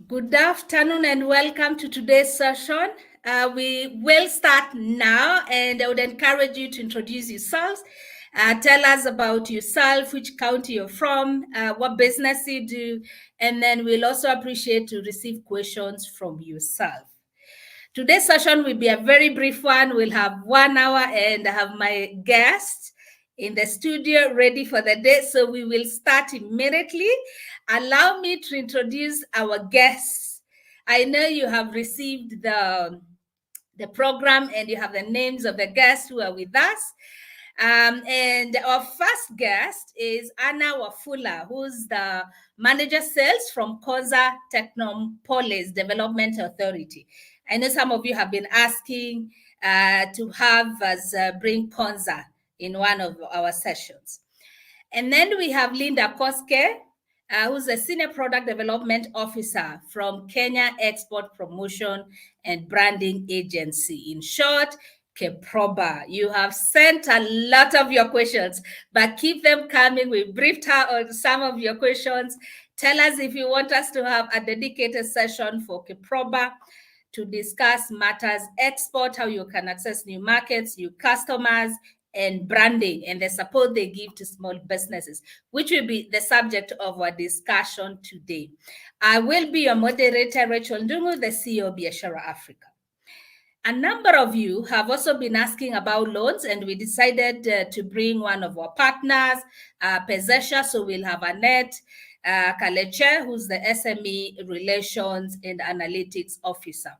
Good afternoon and welcome to today's session. We will start now, and I would encourage you to introduce yourselves. Tell us about yourself, which county you're from, what business you do, and then we'll also appreciate to receive questions from yourself. Today's session will be a very brief one. We'll have 1 hour, and I have my guests in the studio ready for the day. So we will start immediately. Allow me to introduce our guests. I know you have received the program and you have the names of the guests who are with us. And our first guest is Wafula, who's the manager sales from Konza Technopolis Development Authority. I know some of you have been asking to have us bring Konza in one of our sessions. And then we have Lynda Koske, who's a Senior Product Development Officer from Kenya Export Promotion and Branding Agency. In short, KEPROBA. You have sent a lot of your questions, but keep them coming. We briefed her on some of your questions. Tell us if you want us to have a dedicated session for KEPROBA to discuss matters export, how you can access new markets, new customers, and branding, and the support they give to small businesses, which will be the subject of our discussion today. I will be your moderator, Rachel Ndungu, the CEO of Biashara Africa. A number of you have also been asking about loans, and we decided to bring one of our partners, Pezesha. So we'll have Annette, Kalekye, who's the SME Relations and Analytics Officer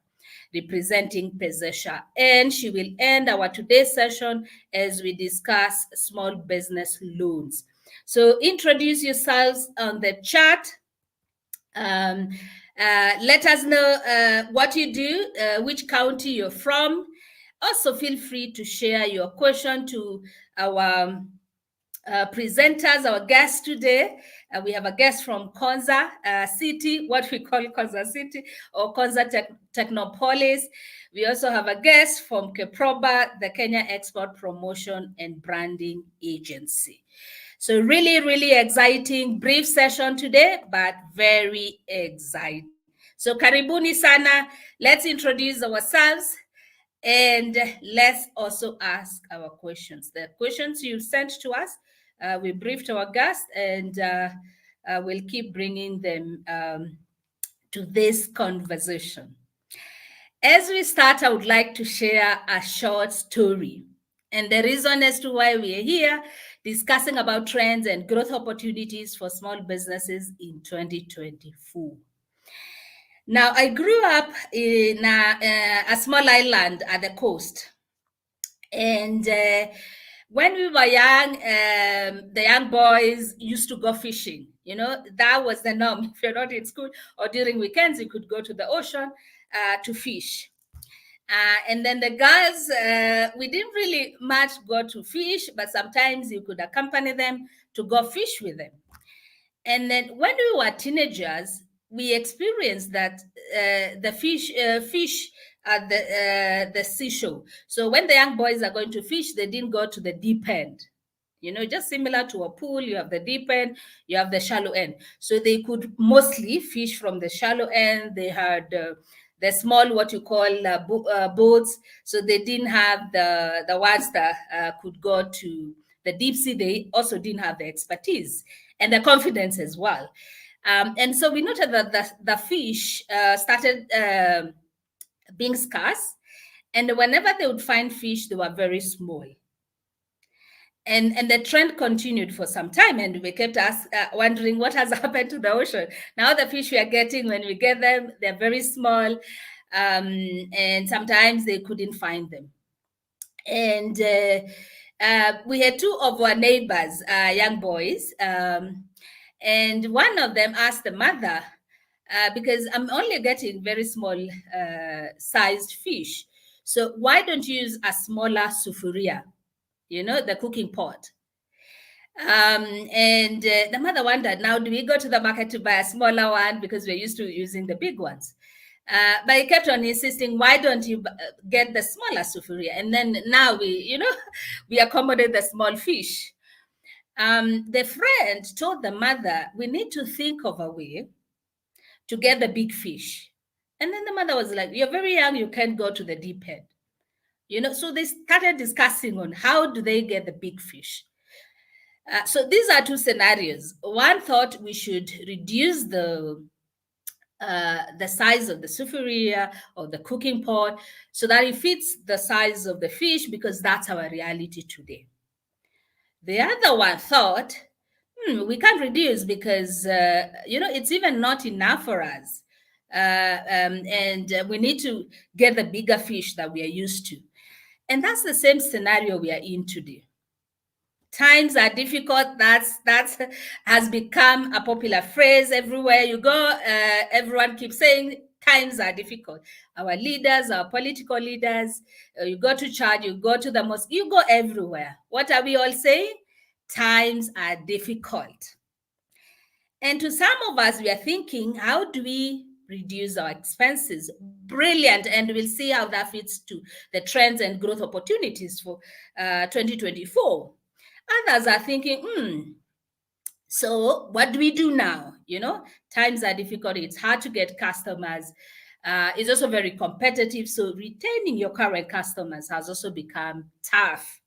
representing Pezesha. And she will end our today's session as we discuss small business loans. So introduce yourselves on the chat. Let us know what you do, which county you're from. Also, feel free to share your question to our presenters, our guests today. We have a guest from Konza City, what we call Konza City, or Konza Technopolis. We also have a guest from KEPROBA, the Kenya Export Promotion and Branding Agency. So really, really exciting, brief session today, but very exciting. So karibuni sana, let's introduce ourselves and let's also ask our questions. The questions you sent to us, we briefed our guests, and we'll keep bringing them to this conversation. As we start, I would like to share a short story. And the reason as to why we are here discussing about trends and growth opportunities for small businesses in 2024. Now, I grew up in a small island at the coast. And when we were young, the young boys used to go fishing. You know, that was the norm. If you're not in school or during weekends, you could go to the ocean to fish. And then the girls, we didn't really much go to fish, but sometimes you could accompany them to go fish with them. And then when we were teenagers, we experienced that the fish at the seashore. So when the young boys are going to fish, they didn't go to the deep end. You know, just similar to a pool, you have the deep end, you have the shallow end. So they could mostly fish from the shallow end. They had the small, what you call boats. So they didn't have the ones that could go to the deep sea. They also didn't have the expertise and the confidence as well. And so we noted that the fish started being scarce. And whenever they would find fish, they were very small. And the trend continued for some time, and we kept wondering what has happened to the ocean. Now the fish we are getting, when we get them, they're very small, and sometimes they couldn't find them. And we had two of our neighbors, young boys, and one of them asked the mother, because I'm only getting very small sized fish, so why don't you use a smaller sufuria? You know, the cooking pot. And the mother wondered, now do we go to the market to buy a smaller one because we're used to using the big ones? But he kept on insisting, why don't you get the smaller sufuria? And then now we accommodate the small fish. The friend told the mother, we need to think of a way to get the big fish. And then the mother was like, you're very young, you can't go to the deep end. So they started discussing on how do they get the big fish. So these are two scenarios. One thought we should reduce the size of the sufuria or the cooking pot so that it fits the size of the fish, because that's our reality today. The other one thought, we can't reduce because, it's even not enough for us. And we need to get the bigger fish that we are used to. And that's the same scenario we are in today. Times are difficult. That has become a popular phrase everywhere you go. Everyone keeps saying times are difficult. Our leaders, our political leaders, you go to church, you go to the mosque, you go everywhere. What are we all saying? Times are difficult. And to some of us, we are thinking, how do we reduce our expenses? Brilliant. And we'll see how that fits to the trends and growth opportunities for 2024. Others are thinking, so what do we do now? Times are difficult. It's hard to get customers. It's also very competitive. So retaining your current customers has also become tough.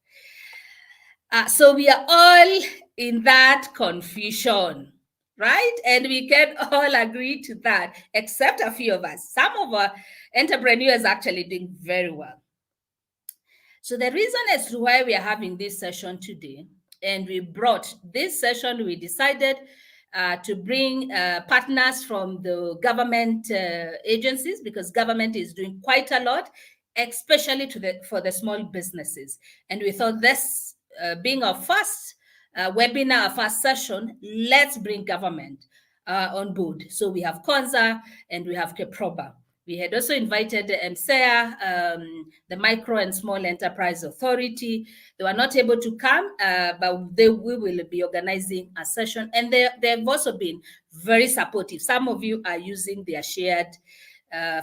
So we are all in that confusion, right? And we can all agree to that, except a few of us. Some of our entrepreneurs are actually doing very well. So the reason as to why we are having this session today, and we brought this session, we decided to bring partners from the government agencies, because government is doing quite a lot, especially for the small businesses. And we thought this being our first webinar, our first session, let's bring government on board. So we have Konza and we have KEPROBA. We had also invited the MSEA, the Micro and Small Enterprise Authority. They were not able to come, but we will be organizing a session. And they've also been very supportive. Some of you are using their shared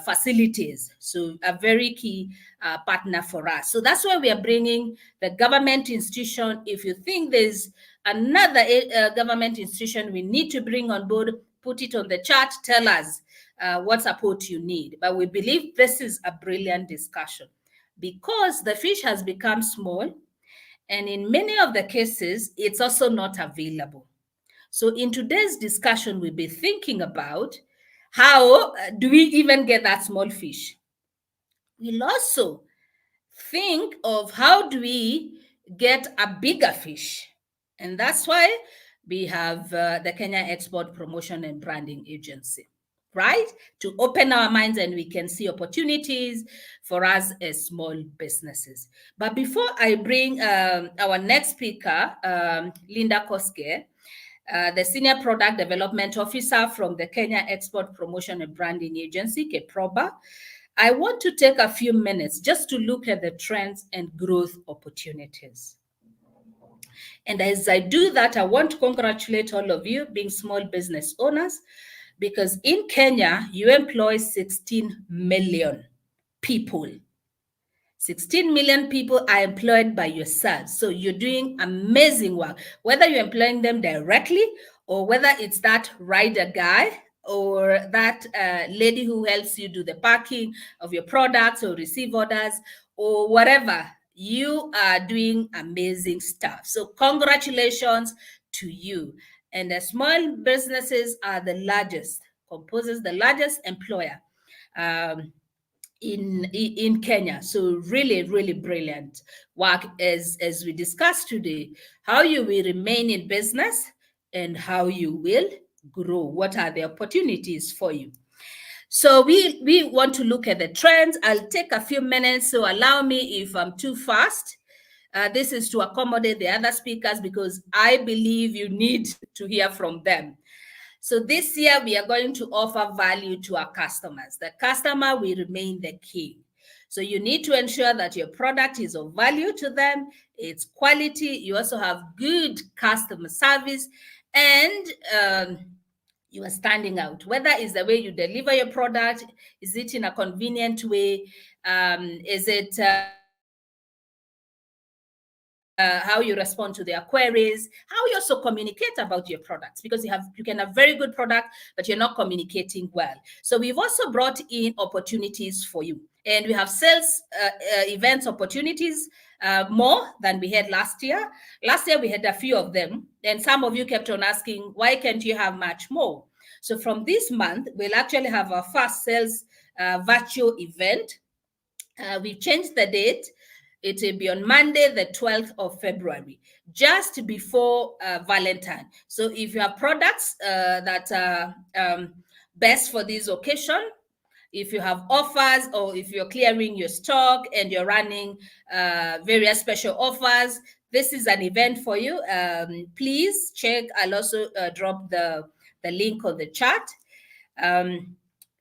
facilities. So a very key partner for us. So that's why we are bringing the government institution. If you think there's another government institution we need to bring on board, put it on the chat, tell us what support you need. But we believe this is a brilliant discussion because the fish has become small, and in many of the cases, it's also not available. So in today's discussion, we'll be thinking about how do we even get that small fish? We'll also think of how do we get a bigger fish? And that's why we have the Kenya Export Promotion and Branding Agency, right? To open our minds and we can see opportunities for us as small businesses. But before I bring our next speaker, Lynda Koske, the Senior Product Development Officer from the Kenya Export Promotion and Branding Agency, KEPROBA, I want to take a few minutes just to look at the trends and growth opportunities. And as I do that, I want to congratulate all of you being small business owners, because in Kenya, you employ 16 million people. 16 million people are employed by yourselves. So you're doing amazing work, whether you're employing them directly or whether it's that rider guy or that lady who helps you do the packing of your products or receive orders or whatever. You are doing amazing stuff. So congratulations to you. And the small businesses are the largest employer in Kenya. So really, really brilliant work as we discussed today, how you will remain in business and how you will grow. What are the opportunities for you? So we want to look at the trends. I'll take a few minutes, so allow me if I'm too fast. This is to accommodate the other speakers because I believe you need to hear from them. So this year, we are going to offer value to our customers. The customer will remain the key. So you need to ensure that your product is of value to them, it's quality, you also have good customer service, and you are standing out. Whether it's the way you deliver your product, is it in a convenient way, is it how you respond to their queries, how you also communicate about your products, because you can have very good product, but you're not communicating well. So we've also brought in opportunities for you, and we have sales events opportunities more than we had last year. Last year we had a few of them, and some of you kept on asking, why can't you have much more? So from this month, we'll actually have our first sales virtual event. We've changed the date. It will be on Monday, the 12th of February, just before Valentine. So if you have products that are best for this occasion, if you have offers, or if you're clearing your stock and you're running various special offers, this is an event for you. Please check. I'll also drop the link on the chat.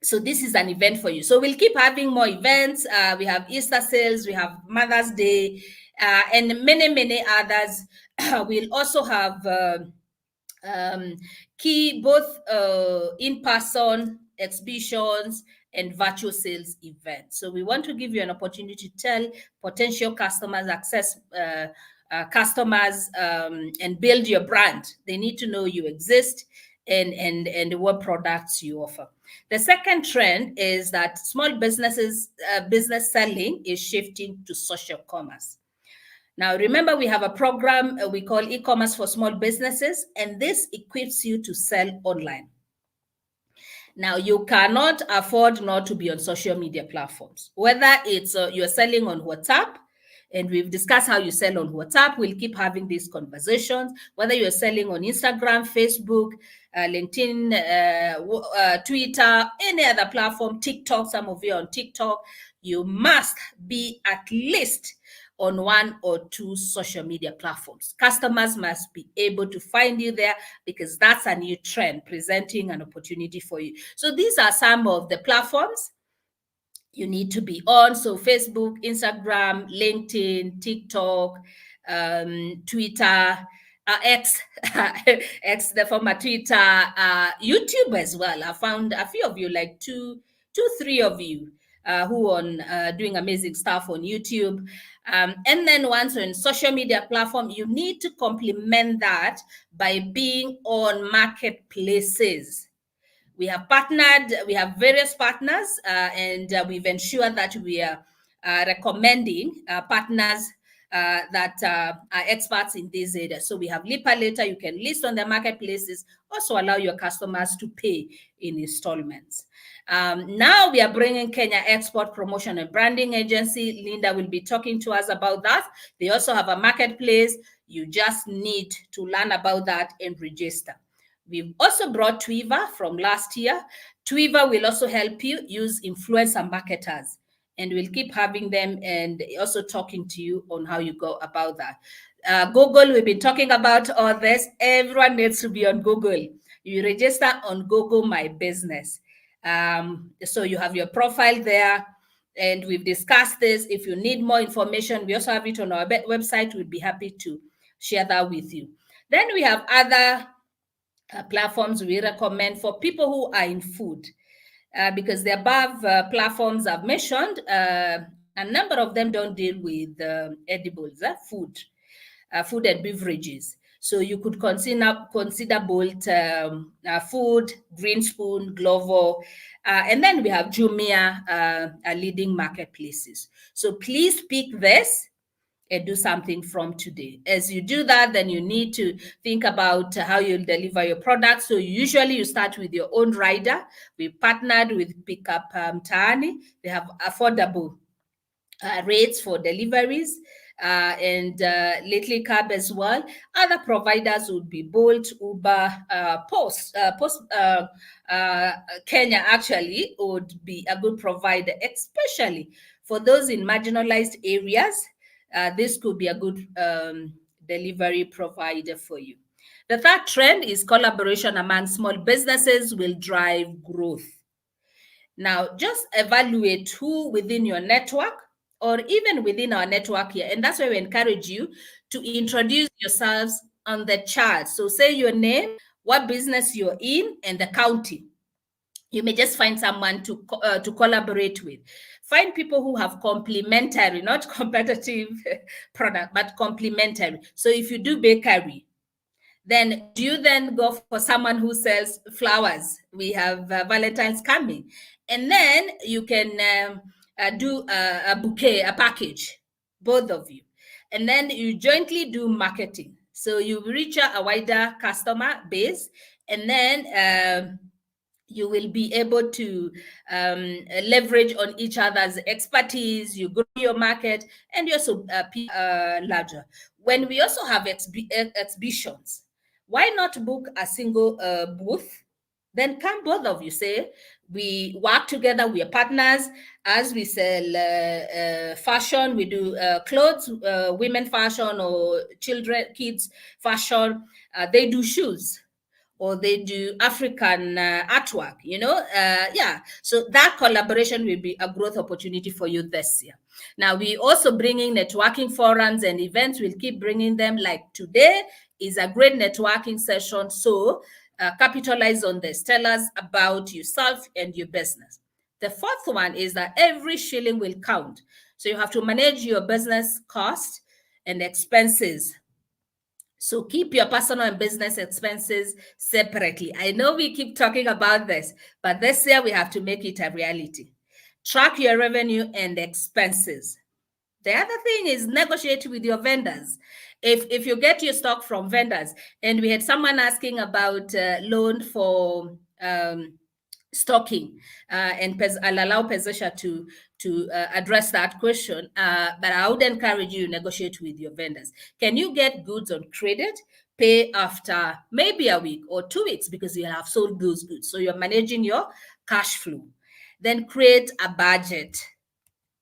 So this is an event for you. So we'll keep having more events. We have Easter sales, we have Mother's Day, and many others. We'll also have key both in-person exhibitions and virtual sales events. So we want to give you an opportunity to tell potential customers, access customers, and build your brand. They need to know you exist and what products you offer. The second trend is that small businesses, business selling is shifting to social commerce. Now, remember, we have a program we call e-commerce for small businesses, and this equips you to sell online. Now, you cannot afford not to be on social media platforms, whether it's you're selling on WhatsApp, and we've discussed how you sell on WhatsApp. We'll keep having these conversations, whether you're selling on Instagram, Facebook, LinkedIn, Twitter, any other platform, TikTok. Some of you are on TikTok. You must be at least on one or two social media platforms. Customers must be able to find you there, because that's a new trend presenting an opportunity for you. So these are some of the platforms you need to be on. So Facebook, Instagram, LinkedIn, TikTok, Twitter, X, X, the former Twitter, YouTube as well. I found a few of you, like two, three of you who are doing amazing stuff on YouTube. And then once on social media platform, you need to complement that by being on marketplaces. We have partnered, we have various partners, and we've ensured that we are recommending partners that are experts in these areas. So we have Lipa Later, you can list on the marketplaces, also allow your customers to pay in installments. Now we are bringing Kenya Export Promotion and Branding Agency. Lynda will be talking to us about that. They also have a marketplace. You just need to learn about that and register. We've also brought Twiva from last year. Twiva will also help you use influencer marketers, and we'll keep having them and also talking to you on how you go about that. Google, we've been talking about all this. Everyone needs to be on Google. You register on Google My Business. So you have your profile there, and we've discussed this. If you need more information, we also have it on our website. We'd be happy to share that with you. Then we have other platforms we recommend for people who are in food, because the above platforms I've mentioned, a number of them don't deal with edibles, food and beverages. So you could consider Bolt Food, Green Spoon, Glovo, and then we have Jumia, leading marketplaces. So please pick this and do something from today. As you do that, then you need to think about how you'll deliver your product. So usually you start with your own rider. We partnered with Pickup Mtaani. They have affordable rates for deliveries, and lately Cab as well. Other providers would be Bolt, Uber, Post Kenya actually would be a good provider, especially for those in marginalized areas. This could be a good delivery provider for you. The third trend is collaboration among small businesses will drive growth. Now, just evaluate who within your network or even within our network here. And that's why we encourage you to introduce yourselves on the chart. So say your name, what business you're in, and the county. You may just find someone to collaborate with. Find people who have complementary, not competitive product, but complementary. So if you do bakery, then do you then go for someone who sells flowers? We have Valentine's coming. And then you can do a bouquet, a package, both of you. And then you jointly do marketing. So you reach a wider customer base, and then you will be able to leverage on each other's expertise. You grow your market, and you also larger. When we also have exhibitions, why not book a single booth? Then come both of you, say, we work together, we are partners. As we sell fashion, we do clothes, women fashion, or kids fashion. They do shoes, or they do African artwork, yeah. So that collaboration will be a growth opportunity for you this year. Now, we also bringing networking forums and events. We'll keep bringing them. Like today is a great networking session. So capitalize on this. Tell us about yourself and your business. The fourth one is that every shilling will count. So you have to manage your business cost and expenses. So keep your personal and business expenses separately. I know we keep talking about this, but this year we have to make it a reality. Track your revenue and expenses. The other thing is negotiate with your vendors. If you get your stock from vendors, and we had someone asking about loan for stocking, and I'll allow Pezesha to address that question. But I would encourage you to negotiate with your vendors. Can you get goods on credit? Pay after maybe a week or 2 weeks, because you have sold those goods. So you're managing your cash flow. Then create a budget.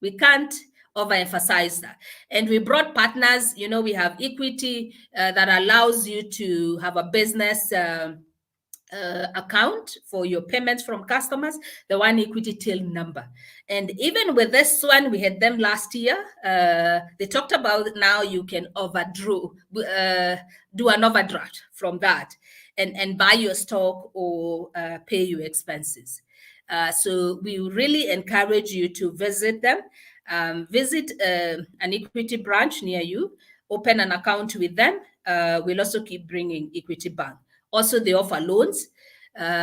We can't overemphasize that. And we brought partners. We have equity that allows you to have a business account for your payments from customers, the one equity till number. And even with this one, we had them last year. They talked about now you can do an overdraft from that, and buy your stock or pay your expenses. So we really encourage you to visit them. Visit an equity branch near you, open an account with them. We'll also keep bringing Equity Bank. Also, they offer loans.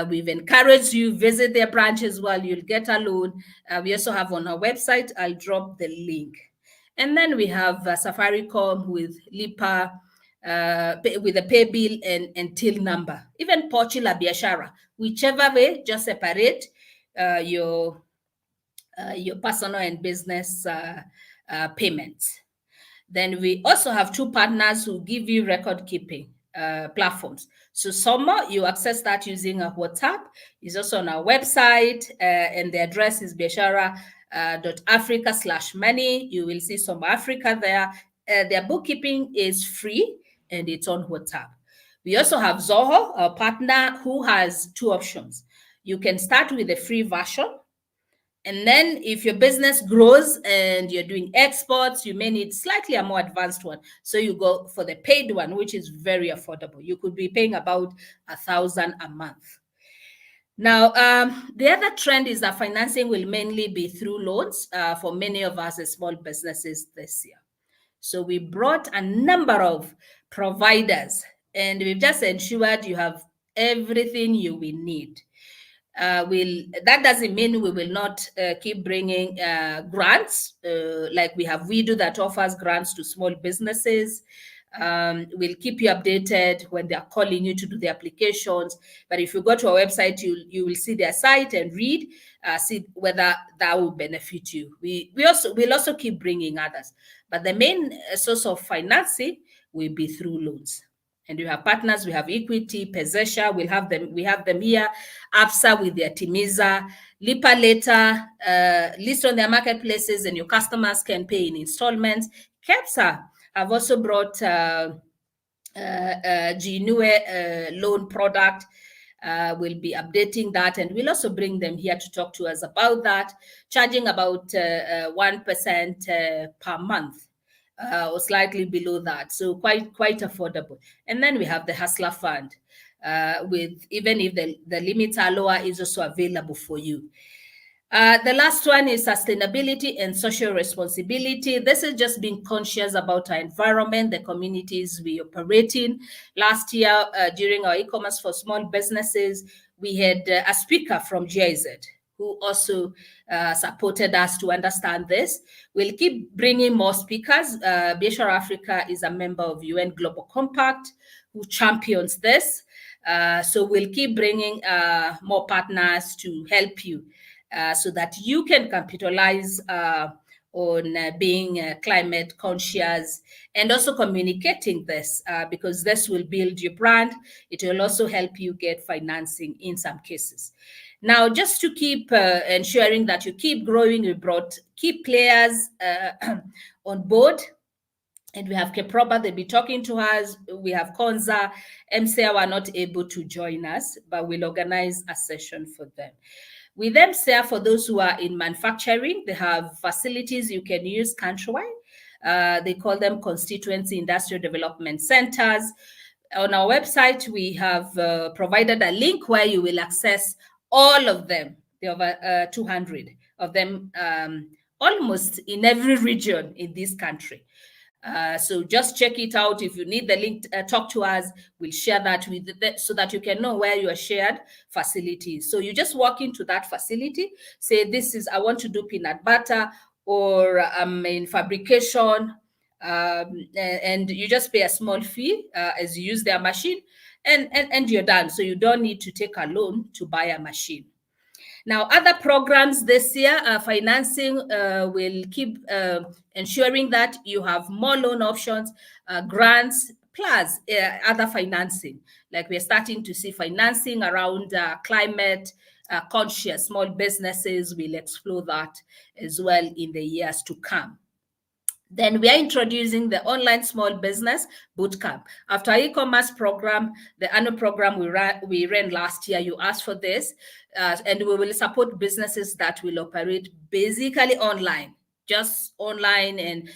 We've encouraged you, visit their branch as well. You'll get a loan. We also have on our website. I'll drop the link. And then we have Safaricom with Lipa, with a pay bill and till number. Even Pochila, Biashara, whichever way, just separate your personal and business payments. Then we also have 2 partners who give you record keeping platforms. So Summer, you access that using a WhatsApp. It's also on our website, and the address is biashara.africa/money. You will see Summer Africa there. Their bookkeeping is free, and it's on WhatsApp. We also have Zoho, a partner who has 2 options. You can start with a free version, and then if your business grows and you're doing exports, you may need slightly a more advanced one. So you go for the paid one, which is very affordable. You could be paying about 1,000 a month. Now, the other trend is that financing will mainly be through loans for many of us as small businesses this year. So we brought a number of providers, and we've just ensured you have everything you will need. That doesn't mean we will not keep bringing grants, like we have WeDo that offers grants to small businesses. We'll keep you updated when they're calling you to do the applications. But if you go to our website, you will see their site and read, see whether that will benefit you. We'll also keep bringing others, but the main source of financing will be through loans. And we have partners. We have Equity, Pezesha. We have them here. ABSA with their Timiza, Lipa Later, list on their marketplaces, and your customers can pay in installments. KEPROBA have also brought Ginue loan product. We'll be updating that, and we'll also bring them here to talk to us about that, charging about 1% per month. Or slightly below that, so quite affordable. And then we have the Hustler Fund. with even if the limits are lower, is also available for you. The last one is sustainability and social responsibility. This is just being conscious about our environment, the communities we operate in. Last year, during our e-commerce for small businesses, we had a speaker from GIZ who also supported us to understand this. We'll keep bringing more speakers. Biashara Africa is a member of UN Global Compact who champions this. So we'll keep bringing more partners to help you so that you can capitalize on being climate conscious and also communicating this because this will build your brand. It will also help you get financing in some cases. Now, just to keep ensuring that you keep growing, we brought key players on board. And we have KEPROBA, they'll be talking to us. We have Konza. MSEA were not able to join us, but we'll organize a session for them. With MSEA, for those who are in manufacturing, they have facilities you can use countrywide. They call them constituency industrial development centers. On our website, we have provided a link where you will access all of them. There are over 200 of them, almost in every region in this country. So just check it out. If you need the link, talk to us. We'll share that with so that you can know where your shared facilities. So you just walk into that facility, say, this is, I want to do peanut butter, or I'm in fabrication, and you just pay a small fee as you use their machine, and you're done. So you don't need to take a loan to buy a machine. Now, other programs this year, financing will keep ensuring that you have more loan options, grants, plus other financing. Like we're starting to see financing around climate conscious small businesses. We'll explore that as well in the years to come. Then we are introducing the online small business bootcamp. After our e-commerce program, the annual program we ran last year, you asked for this, and we will support businesses that will operate basically online, just online and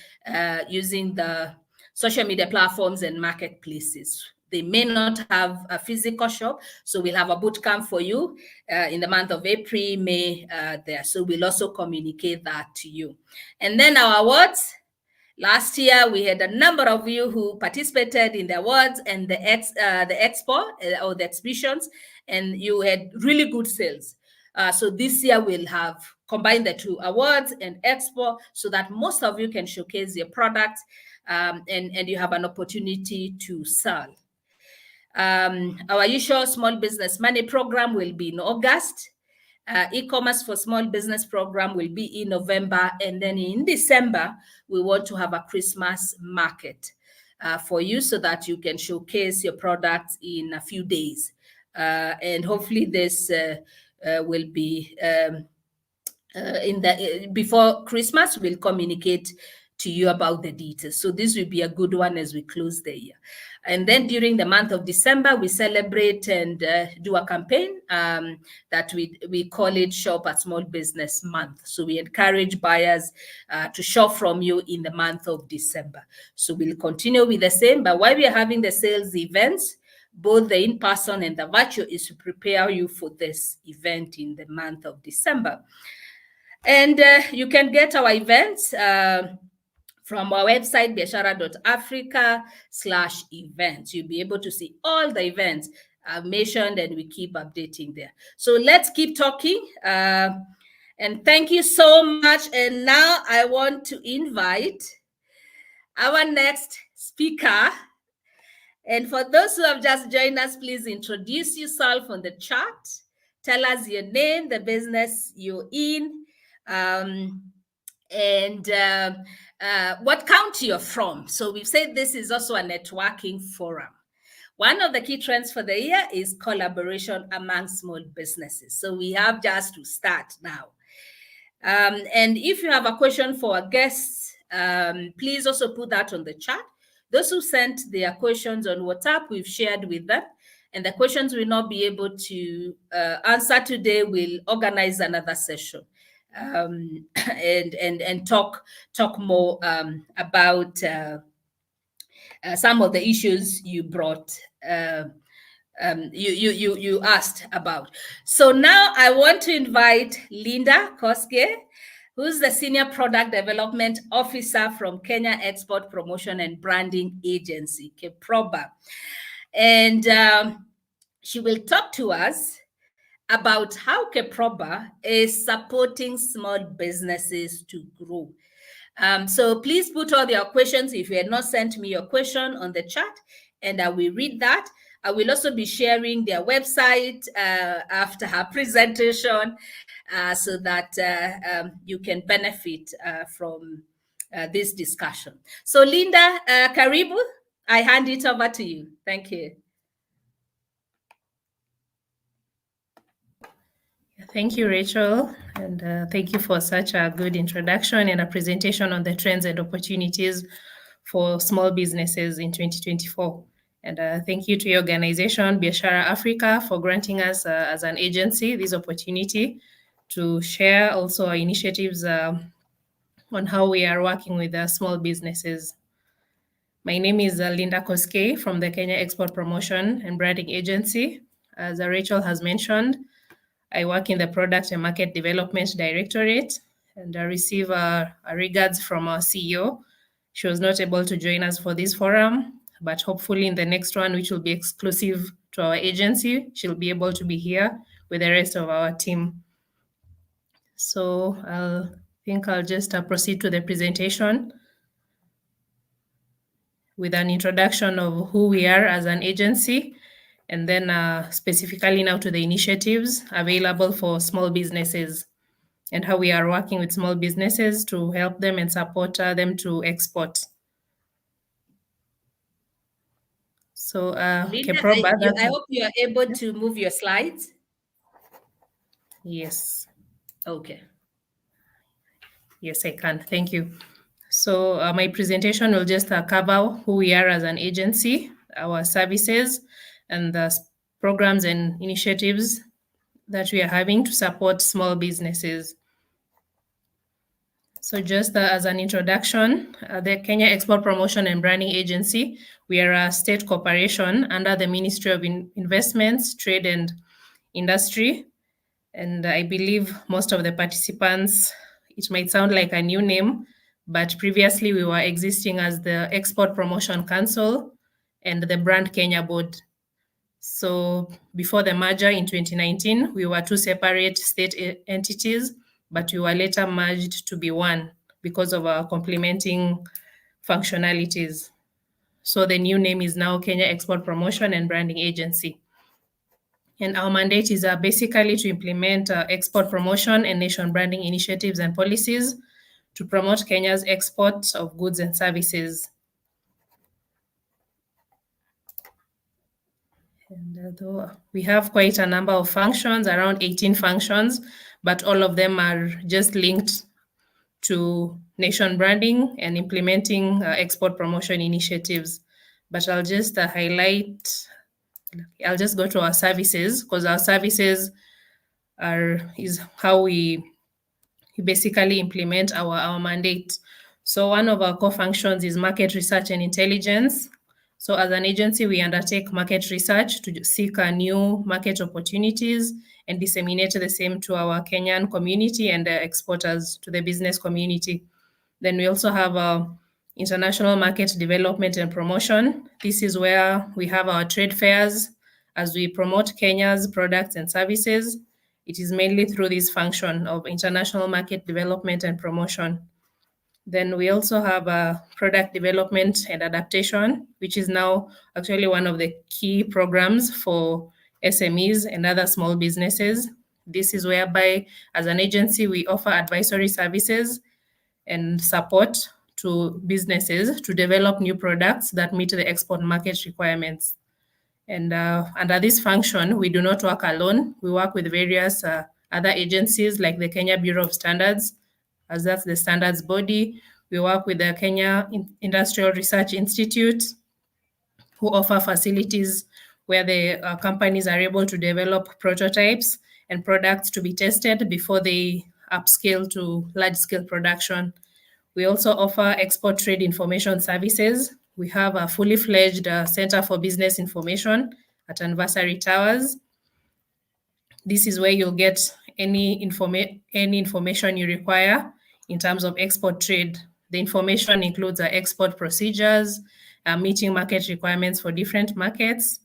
using the social media platforms and marketplaces. They may not have a physical shop, so we'll have a bootcamp for you in the month of April, May there. So we'll also communicate that to you. And then our awards. Last year, we had a number of you who participated in the awards and the expo or the exhibitions, and you had really good sales. So this year, we'll have combined the two, awards and expo, so that most of you can showcase your products and you have an opportunity to sell. Our usual small business money program will be in August. E-commerce for small business program will be in November, and then in December we want to have a Christmas market for you so that you can showcase your products in a few days, and hopefully this will be before Christmas. We'll communicate to you about the details. So this will be a good one as we close the year. And then during the month of December, we celebrate and do a campaign that we call it Shop at Small Business Month. So we encourage buyers to shop from you in the month of December. So we'll continue with the same, but while we are having the sales events, both the in-person and the virtual, is to prepare you for this event in the month of December. And you can get our events from our website, biashara.africa/events. You'll be able to see all the events I've mentioned, and we keep updating there. So let's keep talking. And thank you so much. And now I want to invite our next speaker. And for those who have just joined us, please introduce yourself on the chat. Tell us your name, the business you're in, and what county you're from. So we've said this is also a networking forum. One of the key trends for the year is collaboration among small businesses. So we have just to start now. And if you have a question for our guests, please also put that on the chat. Those who sent their questions on WhatsApp, we've shared with them. And the questions we'll not be able to answer today, we'll organize another session and talk more about some of the issues you brought you asked about. So now I want to invite Lynda Koske, who's the Senior Product Development Officer from Kenya Export Promotion and Branding Agency, KEPROBA. And she will talk to us about how KEPROBA is supporting small businesses to grow. So please put all your questions, if you had not sent me your question, on the chat, and I will read that. I will also be sharing their website after her presentation so that you can benefit from this discussion. So Lynda, Karibu, I hand it over to you. Thank you. Thank you, Rachel, and thank you for such a good introduction and a presentation on the trends and opportunities for small businesses in 2024. And thank you to your organization, Biashara Africa, for granting us as an agency this opportunity to share also our initiatives on how we are working with small businesses. My name is Lynda Koske from the Kenya Export Promotion and Branding Agency. As Rachel has mentioned, I work in the Product and Market Development Directorate, and I receive regards from our CEO. She was not able to join us for this forum, but hopefully in the next one, which will be exclusive to our agency, she'll be able to be here with the rest of our team. So I think I'll just proceed to the presentation with an introduction of who we are as an agency, and then specifically now to the initiatives available for small businesses and how we are working with small businesses to help them and support them to export. So, Lynda, KEPROBA, I hope you are able to move your slides. Yes. Okay. Yes, I can. Thank you. So my presentation will just cover who we are as an agency, our services, and the programs and initiatives that we are having to support small businesses. So just as an introduction, the Kenya Export Promotion and Branding Agency, we are a state corporation under the Ministry of Investments, Trade and Industry. And I believe most of the participants, it might sound like a new name, but previously we were existing as the Export Promotion Council and the Brand Kenya Board. So before the merger in 2019, we were two separate state entities, but we were later merged to be one because of our complementing functionalities. So the new name is now Kenya Export Promotion and Branding Agency. And our mandate is basically to implement export promotion and nation branding initiatives and policies to promote Kenya's export of goods and services. And though we have quite a number of functions, around 18 functions, but all of them are just linked to nation branding and implementing export promotion initiatives. But I'll just I'll just go to our services, because our services is how we basically implement our mandate. So one of our core functions is market research and intelligence. So as an agency, we undertake market research to seek new market opportunities and disseminate the same to our Kenyan community and exporters to the business community. Then we also have international market development and promotion. This is where we have our trade fairs as we promote Kenya's products and services. It is mainly through this function of international market development and promotion. Then we also have product development and adaptation, which is now actually one of the key programs for SMEs and other small businesses. This is whereby, as an agency, we offer advisory services and support to businesses to develop new products that meet the export market requirements. And under this function, we do not work alone. We work with various other agencies like the Kenya Bureau of Standards, as that's the standards body. We work with the Kenya Industrial Research Institute, who offer facilities where the companies are able to develop prototypes and products to be tested before they upscale to large-scale production. We also offer export trade information services. We have a fully fledged Center for Business Information at Anniversary Towers. This is where you'll get any information you require in terms of export trade. The information includes export procedures, meeting market requirements for different markets,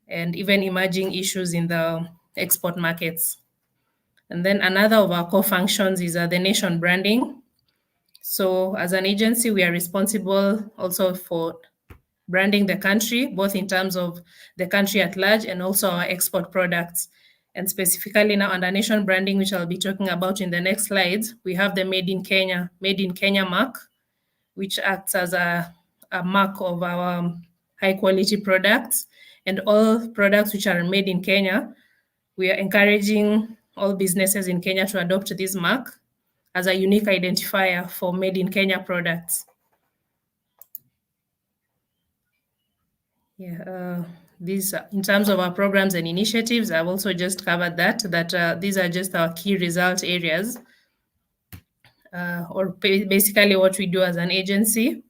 and even emerging issues in the export markets. And then another of our core functions is the nation branding. So as an agency, we are responsible also for branding the country, both in terms of the country at large and also our export products. And specifically now under nation branding, which I'll be talking about in the next slides, we have the Made in Kenya mark, which acts as a mark of our high quality products. And all products which are made in Kenya, we are encouraging all businesses in Kenya to adopt this mark as a unique identifier for Made in Kenya products. These, in terms of our programs and initiatives, I've also just covered that these are just our key result areas, or basically what we do as an agency.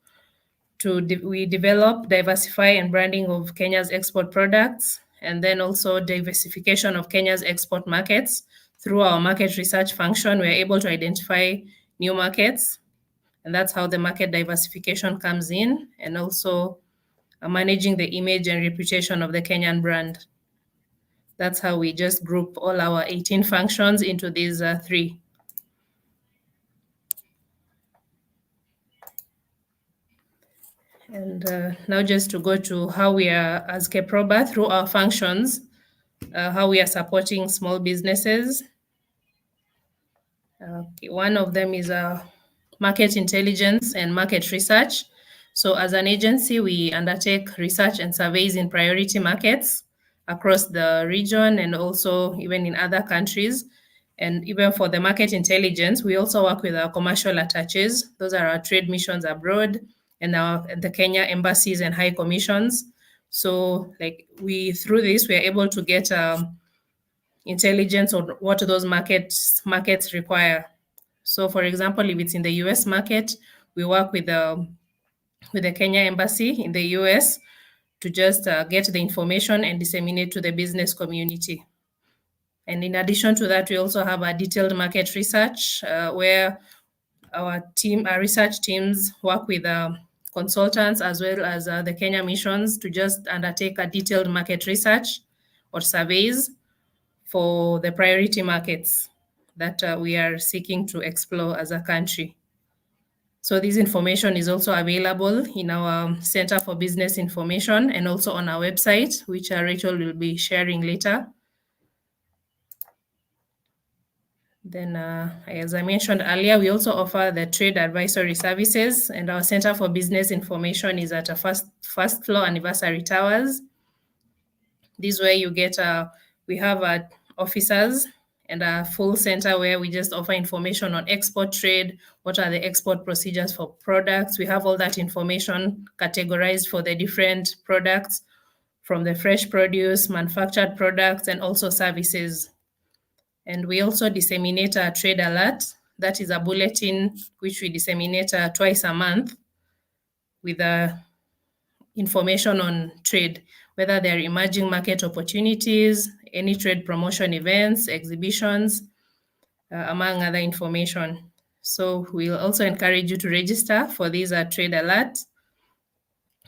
We develop, diversify, and branding of Kenya's export products, and then also diversification of Kenya's export markets. Through our market research function, we're able to identify new markets, and that's how the market diversification comes in, and also managing the image and reputation of the Kenyan brand. That's how we just group all our 18 functions into these 3. And now just to go to how we are, as KEPROBA, through our functions, how we are supporting small businesses. One of them is market intelligence and market research. So as an agency, we undertake research and surveys in priority markets across the region and also even in other countries. And even for the market intelligence, we also work with our commercial attaches. Those are our trade missions abroad and the Kenya embassies and high commissions. So through this, we are able to get intelligence on what those markets require. So for example, if it's in the US market, we work with the Kenya embassy in the US to just get the information and disseminate to the business community. And in addition to that, we also have a detailed market research where our research teams work with consultants as well as the Kenya missions to just undertake a detailed market research or surveys for the priority markets that we are seeking to explore as a country. So this information is also available in our Center for Business Information and also on our website, which Rachel will be sharing later. Then, as I mentioned earlier, we also offer the trade advisory services, and our Center for Business Information is at a first floor Anniversary Towers. This is where you get, we have officers and a full center where we just offer information on export trade, what are the export procedures for products. We have all that information categorized for the different products, from the fresh produce, manufactured products, and also services. And we also disseminate a trade alert. That is a bulletin which we disseminate twice a month with information on trade, whether they're emerging market opportunities, any trade promotion events, exhibitions, among other information. So we'll also encourage you to register for these trade alert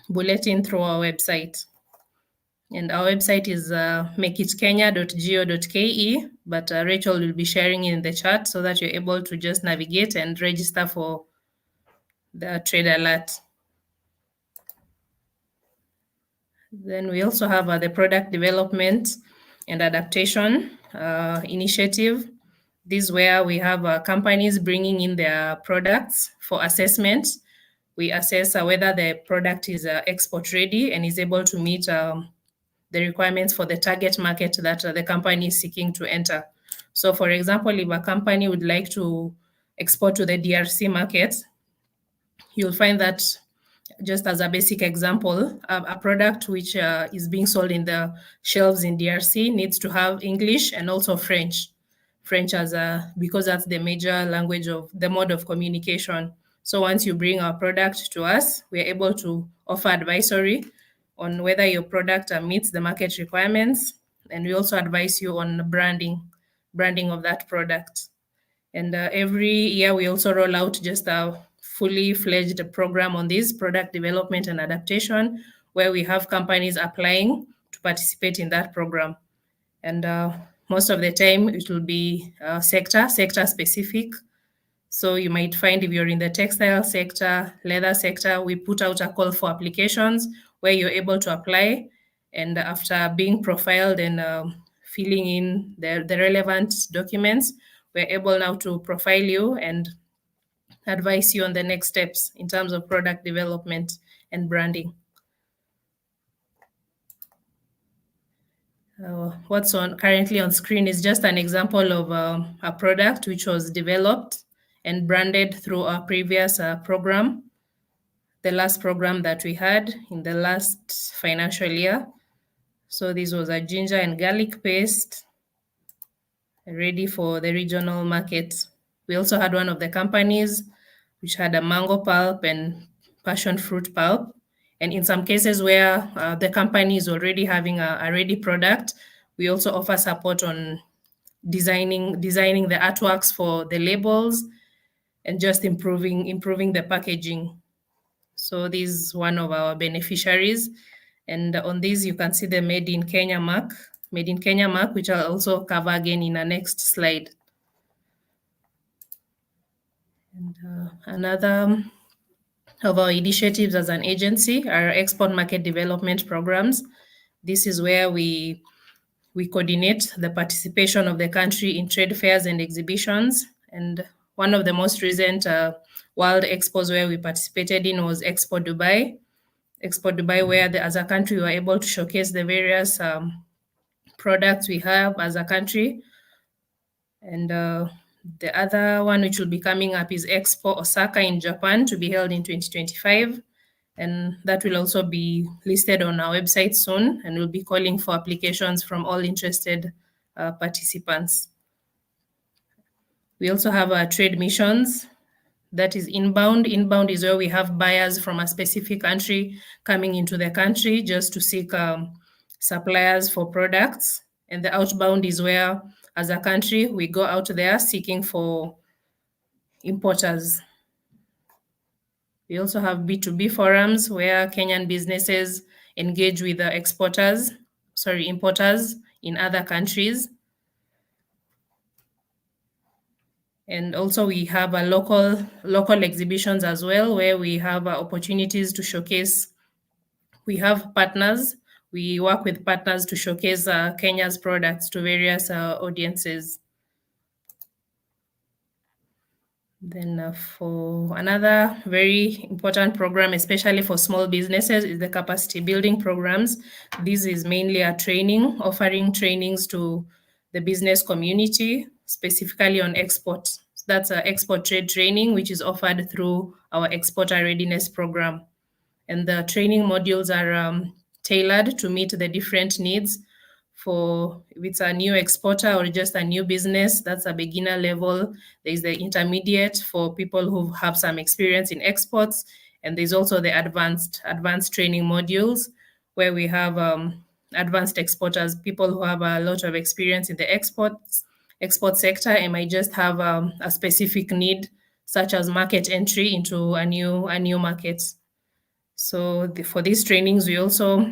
bulletin through our website. And our website is makeitkenya.go.ke, but Rachel will be sharing in the chat so that you're able to just navigate and register for the trade alert. Then we also have the product development and adaptation initiative. This is where we have companies bringing in their products for assessment. We assess whether the product is export ready and is able to meet the requirements for the target market that the company is seeking to enter. So for example, if a company would like to export to the DRC market, you'll find that, just as a basic example, a product which is being sold in the shelves in DRC needs to have English and also French. French as because that's the major language of the mode of communication. So once you bring our product to us, we're able to offer advisory on whether your product meets the market requirements, and we also advise you on branding of that product. And every year we also roll out just a fully fledged program on this product development and adaptation, where we have companies applying to participate in that program. And most of the time it will be sector specific. So you might find if you're in the textile sector, leather sector, we put out a call for applications where you're able to apply. And after being profiled and filling in the relevant documents, we're able now to profile you and advise you on the next steps in terms of product development and branding. What's currently on screen is just an example of a product which was developed and branded through our previous program, the last program that we had in the last financial year. So this was a ginger and garlic paste ready for the regional market. We also had one of the companies which had a mango pulp and passion fruit pulp. And in some cases where the company is already having a ready product, we also offer support on designing the artworks for the labels and just improving the packaging. So this is one of our beneficiaries. And on this, you can see the Made in Kenya mark, which I'll also cover again in the next slide. And another of our initiatives as an agency are export market development programs. This is where we coordinate the participation of the country in trade fairs and exhibitions. And one of the most recent world expos where we participated in was Expo Dubai, where as a country we were able to showcase the various products we have as a country. And the other one which will be coming up is Expo Osaka in Japan, to be held in 2025. And that will also be listed on our website soon, and we'll be calling for applications from all interested participants. We also have our trade missions. That is inbound. Inbound is where we have buyers from a specific country coming into the country just to seek suppliers for products. And the outbound is where, as a country, we go out there seeking for importers. We also have B2B forums where Kenyan businesses engage with the importers in other countries. And also we have a local exhibitions as well, where we have opportunities to showcase. We have partners. We work with partners to showcase Kenya's products to various audiences. Then for another very important program, especially for small businesses, is the capacity building programs. This is mainly a training, offering trainings to the business community, specifically on export. That's an export trade training, which is offered through our exporter readiness program. And the training modules are tailored to meet the different needs. For if it's a new exporter or just a new business, that's a beginner level. There's the intermediate for people who have some experience in exports. And there's also the advanced training modules, where we have advanced exporters, people who have a lot of experience in the export sector and might just have a specific need, such as market entry into a new market. So for these trainings, we also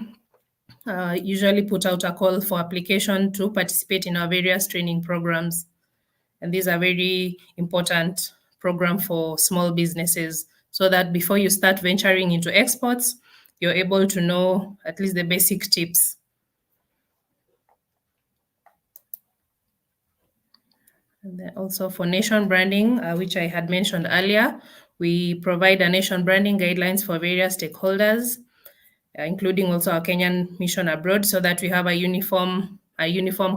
usually put out a call for application to participate in our various training programs. And these are very important program for small businesses, so that before you start venturing into exports, you're able to know at least the basic tips. And then also for nation branding, which I had mentioned earlier, we provide a nation branding guidelines for various stakeholders, including also our Kenyan mission abroad, so that we have a uniform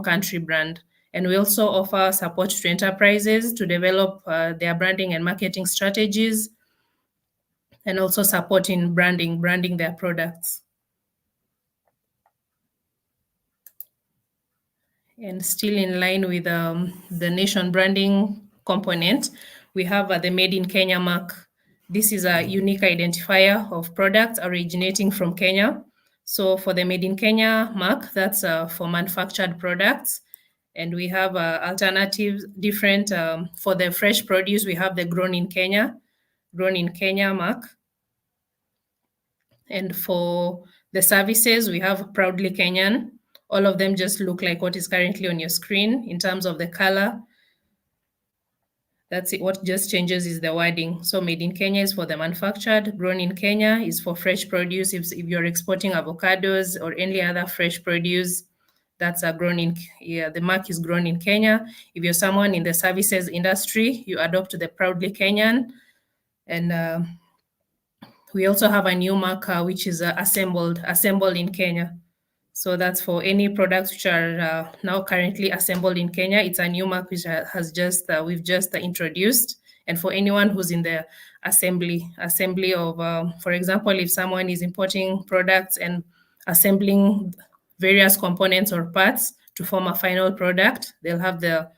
country brand. And we also offer support to enterprises to develop their branding and marketing strategies, and also support in branding their products. And still in line with the nation branding component, we have the Made in Kenya mark. This is a unique identifier of products originating from Kenya. So for the Made in Kenya mark, that's for manufactured products. And we have alternatives, different, for the fresh produce, we have the Grown in Kenya mark. And for the services, we have Proudly Kenyan. All of them just look like what is currently on your screen in terms of the color. That's it. What just changes is the wording. So Made in Kenya is for the manufactured, Grown in Kenya is for fresh produce. If you're exporting avocados or any other fresh produce, that's a grown in, the mark is Grown in Kenya. If you're someone in the services industry, you adopt the Proudly Kenyan. And we also have a new marker, which is assembled in Kenya. So that's for any products which are now currently assembled in Kenya. It's a new mark which we've just introduced. And for anyone who's in the assembly of, for example, if someone is importing products and assembling various components or parts to form a final product, they'll have the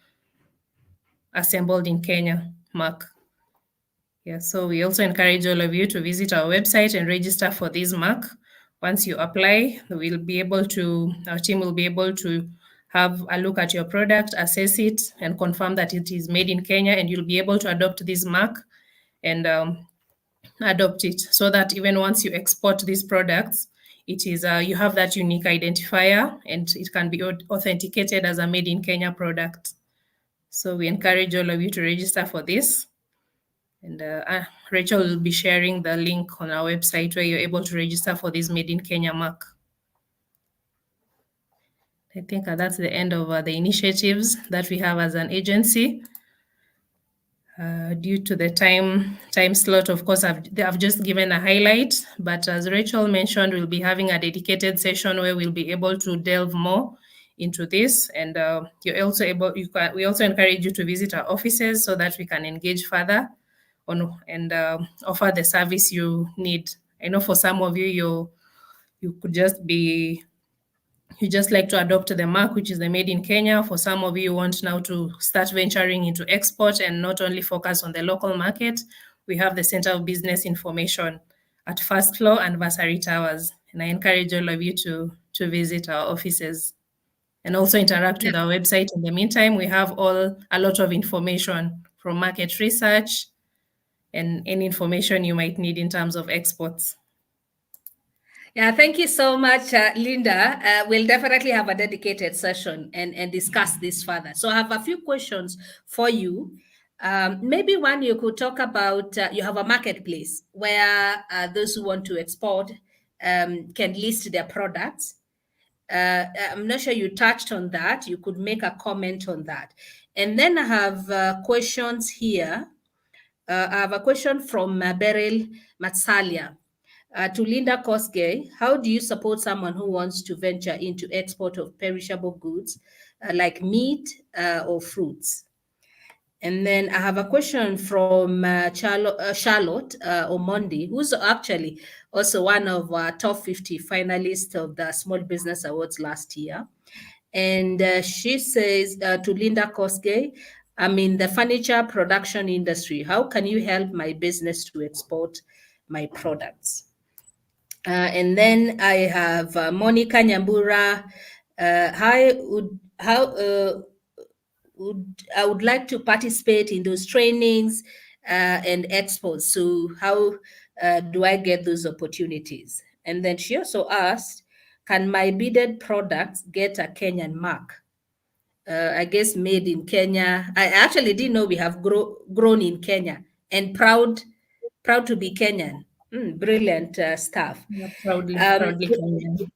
assembled in Kenya mark. Yeah, so we also encourage all of you to visit our website and register for this mark. Once you apply, our team will be able to have a look at your product, assess it, and confirm that it is made in Kenya, and you'll be able to adopt this mark and adopt it so that even once you export these products, it is you have that unique identifier and it can be authenticated as a made in Kenya product. So we encourage all of you to register for this. And Rachel will be sharing the link on our website where you're able to register for this Made in Kenya mark. I think that's the end of the initiatives that we have as an agency. Due to the time slot, of course, I've just given a highlight, but as Rachel mentioned, we'll be having a dedicated session where we'll be able to delve more into this. And we also encourage you to visit our offices so that we can engage further and offer the service you need. I know for some of you could you just like to adopt the mark, which is the Made in Kenya. For some of you want now to start venturing into export and not only focus on the local market. We have the Center of Business Information at First Floor and Vassari Towers. And I encourage all of you to visit our offices and also interact with our website. In the meantime, we have a lot of information from market research and any information you might need in terms of exports. Yeah, thank you so much, Lynda. We'll definitely have a dedicated session and discuss this further. So I have a few questions for you. Maybe one you could talk about, you have a marketplace where those who want to export can list their products. I'm not sure you touched on that. You could make a comment on that. And then I have questions here. I have a question from Beryl Matsalia. To Lynda Koske, how do you support someone who wants to venture into export of perishable goods like meat or fruits? And then I have a question from Charlotte Omondi, who's actually also one of our top 50 finalists of the Small Business Awards last year. And she says to Lynda Koske, I'm in the furniture production industry. How can you help my business to export my products? And then I have Monica Nyambura. I would like to participate in those trainings and expos. So how do I get those opportunities? And then she also asked, can my beaded products get a Kenyan mark? I guess made in Kenya. I actually didn't know we have grown in Kenya and proud to be Kenyan. Brilliant stuff. Yeah, proudly Kenyan.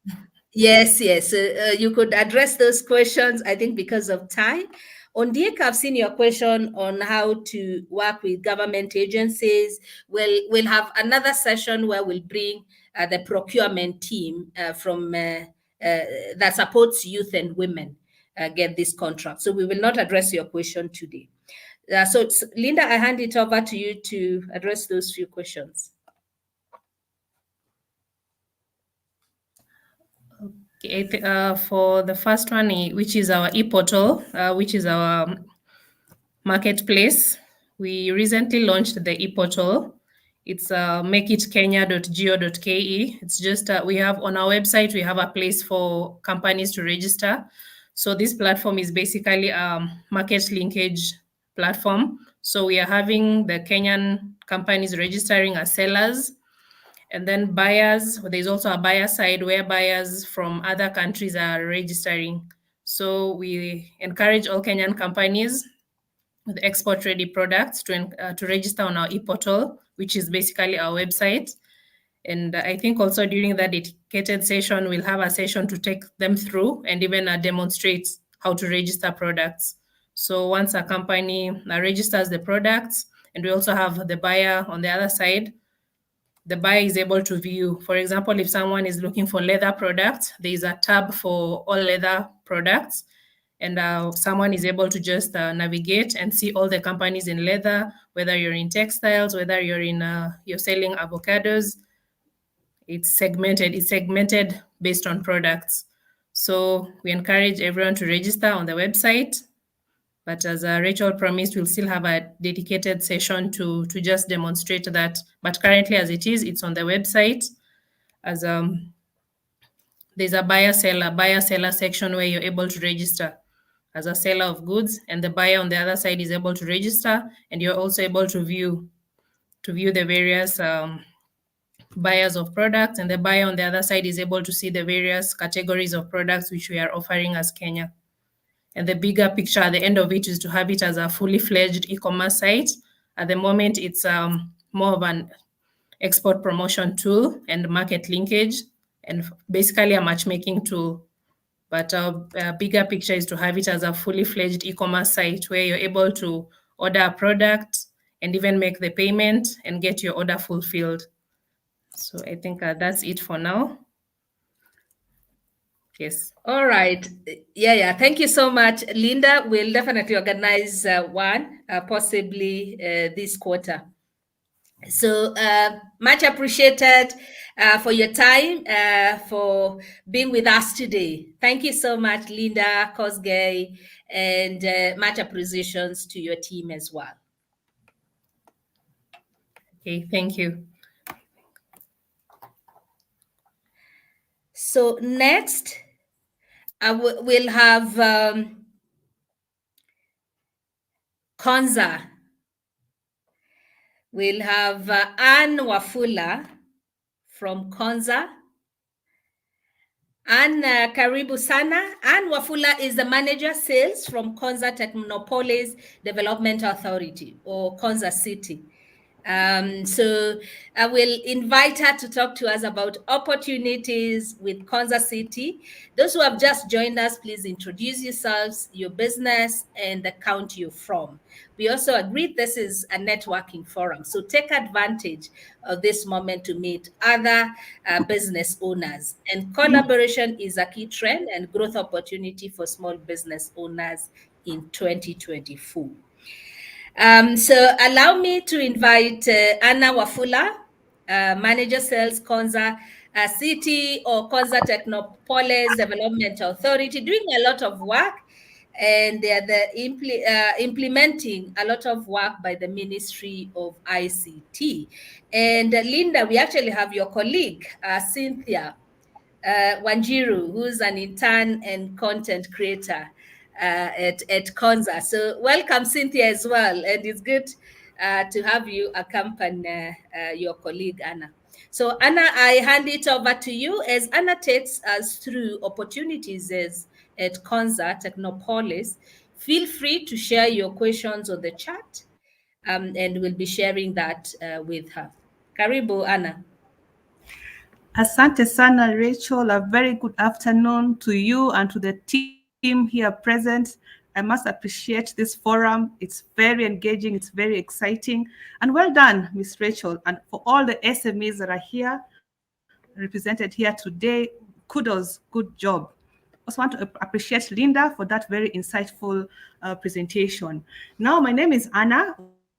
Yes. You could address those questions, I think, because of time. On Diek, I've seen your question on how to work with government agencies. We'll have another session where we'll bring the procurement team from that supports youth and women get this contract. So we will not address your question today. So Lynda, I hand it over to you to address those few questions. Okay, for the first one, which is our e-portal, which is our marketplace, we recently launched the e-portal. It's makeitkenya.go.ke. It's just we have on our website, we have a place for companies to register. So this platform is basically a market linkage platform. So we are having the Kenyan companies registering as sellers, and then buyers. There's also a buyer side where buyers from other countries are registering. So we encourage all Kenyan companies with export-ready products to register on our e-portal, which is basically our website. And I think also during that dedicated session, we'll have a session to take them through and even demonstrate how to register products. So once a company registers the products, and we also have the buyer on the other side, the buyer is able to view. For example, if someone is looking for leather products, there is a tab for all leather products, and someone is able to just navigate and see all the companies in leather, whether you're in textiles, whether you're selling avocados. It's segmented based on products. So we encourage everyone to register on the website. But as Rachel promised, we'll still have a dedicated session to just demonstrate that. But currently, as it is, it's on the website. As there's a buyer-seller section where you're able to register as a seller of goods, and the buyer on the other side is able to register, and you're also able to view the various buyers of products, and the buyer on the other side is able to see the various categories of products which we are offering as Kenya. And the bigger picture at the end of it is to have it as a fully fledged e-commerce site. At the moment, it's more of an export promotion tool and market linkage, and basically a matchmaking tool. But our bigger picture is to have it as a fully fledged e-commerce site where you're able to order a product and even make the payment and get your order fulfilled. So I think that's it for now. Yes. All right. Yeah. Thank you so much, Lynda. We'll definitely organize one, possibly this quarter. So much appreciated for your time, for being with us today. Thank you so much, Lynda Koske, and much appreciations to your team as well. Okay, thank you. So next, we'll have Konza. We'll have Wafula from Konza. Karibu sana. Wafula is the manager sales from Konza Technopolis Development Authority, or Konza City. So I will invite her to talk to us about opportunities with Konza City. Those who have just joined us, please introduce yourselves, your business, and the county you're from. We also agreed this is a networking forum, so take advantage of this moment to meet other business owners. And collaboration is a key trend and growth opportunity for small business owners in 2024. So allow me to invite Wafula, Manager Sales, Konza City or Konza Technopolis Development Authority, doing a lot of work, and they are implementing a lot of work by the Ministry of ICT. And Lynda, we actually have your colleague, Cynthia Wanjiru, who's an intern and content creator at Konza. So welcome, Cynthia, as well. And it's good to have you accompany your colleague, Anna. So Anna, I hand it over to you as Anna takes us through opportunities at Konza Technopolis. Feel free to share your questions on the chat, and we'll be sharing that with her. Karibu, Anna. Asante sana, Rachel. A very good afternoon to you and to the team here present. I must appreciate this forum. It's very engaging. It's very exciting. And well done, Miss Rachel. And for all the SMEs that are here, represented here today, kudos, good job. I also want to appreciate Lynda for that very insightful presentation. Now, my name is Anna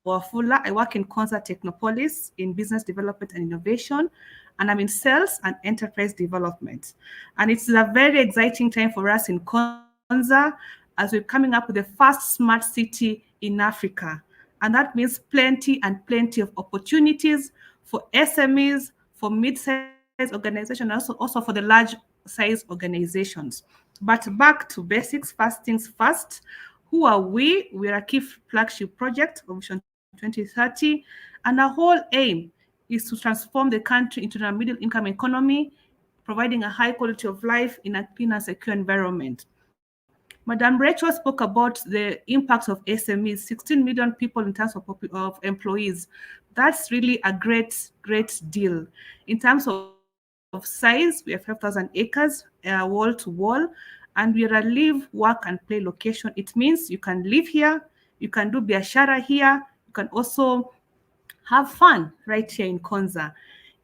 Wafula. I work in Konza Technopolis in business development and innovation, and I'm in sales and enterprise development. And it's a very exciting time for us in Konza as we're coming up with the first smart city in Africa. And that means plenty and plenty of opportunities for SMEs, for mid-sized organizations, also for the large size organizations. But back to basics, first things first. Who are we? We are a key flagship project of Vision 2030, and our whole aim is to transform the country into a middle-income economy, providing a high quality of life in a clean and secure environment. Madam Rachel spoke about the impact of SMEs, 16 million people in terms of employees. That's really a great deal. In terms of size, we have 5,000 acres, wall to wall, and we are a live, work, and play location. It means you can live here, you can do Biashara here, you can also have fun right here in Konza.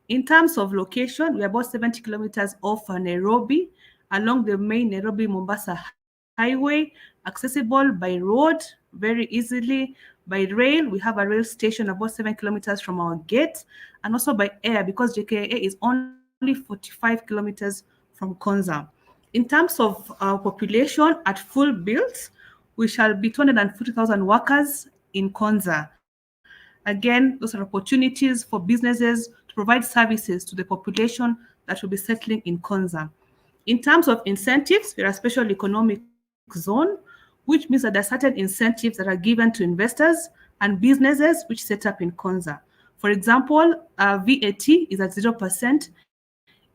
In terms of location, we are about 70 kilometers off Nairobi, along the main Nairobi-Mombasa highway, accessible by road very easily. By rail, we have a rail station about 7 kilometers from our gate, and also by air, because JKIA is only 45 kilometers from Konza. In terms of our population at full build, we shall be 240,000 workers in Konza. Again, those are opportunities for businesses to provide services to the population that will be settling in Konza. In terms of incentives, we are a special economic zone, which means that there are certain incentives that are given to investors and businesses which set up in Konza. For example, VAT is at 0%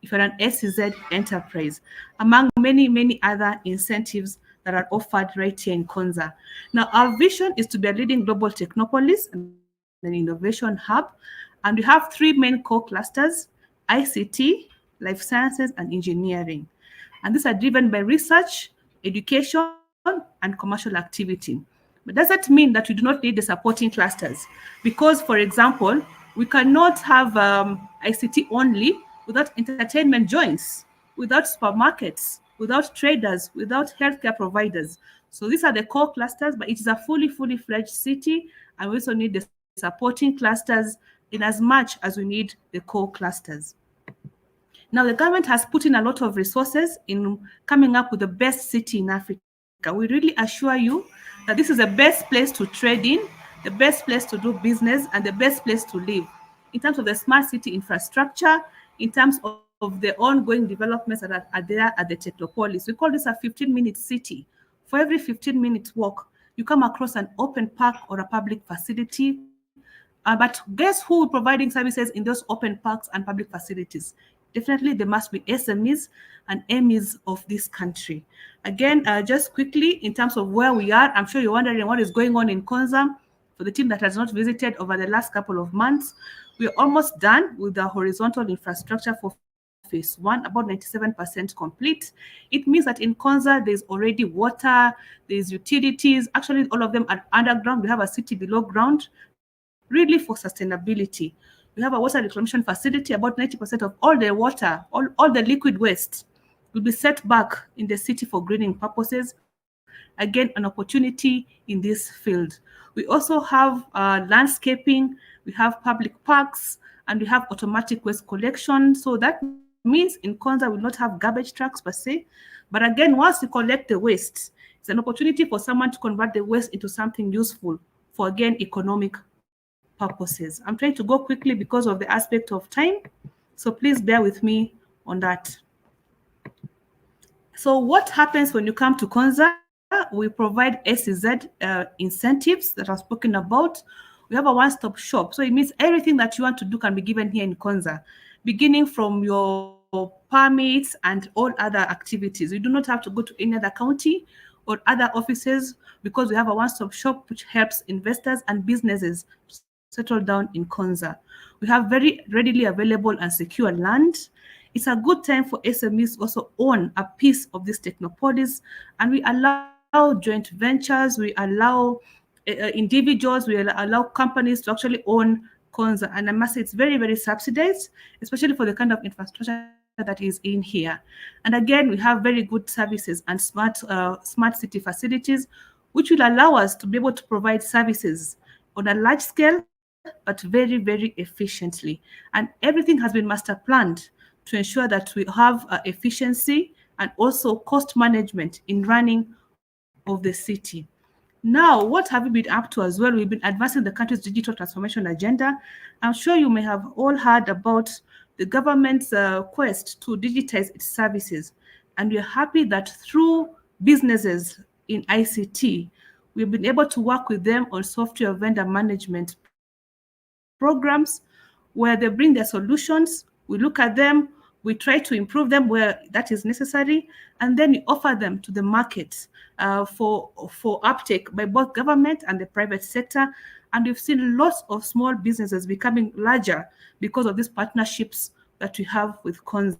if you're an SEZ enterprise, among many other incentives that are offered right here in Konza. Now, our vision is to be a leading global technopolis and an innovation hub, and we have three main core clusters: ICT, life sciences, and engineering. And these are driven by research, education, and commercial activity. But doesn't mean that we do not need the supporting clusters, because, for example, we cannot have ICT only without entertainment joints, without supermarkets, without traders, without healthcare providers. So these are the core clusters, but it is a fully fledged city, and we also need the supporting clusters in as much as we need the core clusters. Now, the government has put in a lot of resources in coming up with the best city in Africa. We really assure you that this is the best place to trade in, the best place to do business, and the best place to live. In terms of the smart city infrastructure, in terms of the ongoing developments that are there at the Technopolis. We call this a 15-minute city. For every 15-minute walk, you come across an open park or a public facility. But guess who is providing services in those open parks and public facilities? Definitely, there must be SMEs and MEs of this country. Again, just quickly, in terms of where we are, I'm sure you're wondering what is going on in Konza. For the team that has not visited over the last couple of months, we're almost done with the horizontal infrastructure for phase 1, about 97% complete. It means that in Konza, there's already water, there's utilities. Actually, all of them are underground. We have a city below ground, really for sustainability. We have a water reclamation facility. About 90% of all the water, all the liquid waste will be set back in the city for greening purposes. Again, an opportunity in this field. We also have landscaping, we have public parks, and we have automatic waste collection. So that means in Konza we will not have garbage trucks per se. But again, once you collect the waste, it's an opportunity for someone to convert the waste into something useful for, again, economic purposes. I'm trying to go quickly because of the aspect of time, so please bear with me on that. So what happens when you come to Konza? We provide SEZ incentives that I've spoken about. We have a one-stop shop. So it means everything that you want to do can be given here in Konza, beginning from your permits and all other activities. You do not have to go to any other county or other offices, because we have a one-stop shop which helps investors and businesses settle down in Konza. We have very readily available and secure land. It's a good time for SMEs to also own a piece of this Technopolis, and we allow joint ventures, we allow individuals, we allow companies to actually own Konza. And I must say, it's very subsidized, especially for the kind of infrastructure that is in here. And again, we have very good services and smart city facilities, which will allow us to be able to provide services on a large scale, but very efficiently. And everything has been master planned to ensure that we have efficiency and also cost management in running of the city. Now, what have we been up to as well? We've been advancing the country's digital transformation agenda. I'm sure you may have all heard about the government's quest to digitize its services. And we're happy that through businesses in ICT, we've been able to work with them on software vendor management programs where they bring their solutions, we look at them, we try to improve them where that is necessary, and then we offer them to the market for uptake by both government and the private sector. And we've seen lots of small businesses becoming larger because of these partnerships that we have with Konza.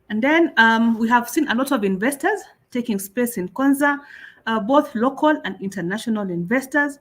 And then we have seen a lot of investors taking space in Konza, both local and international investors.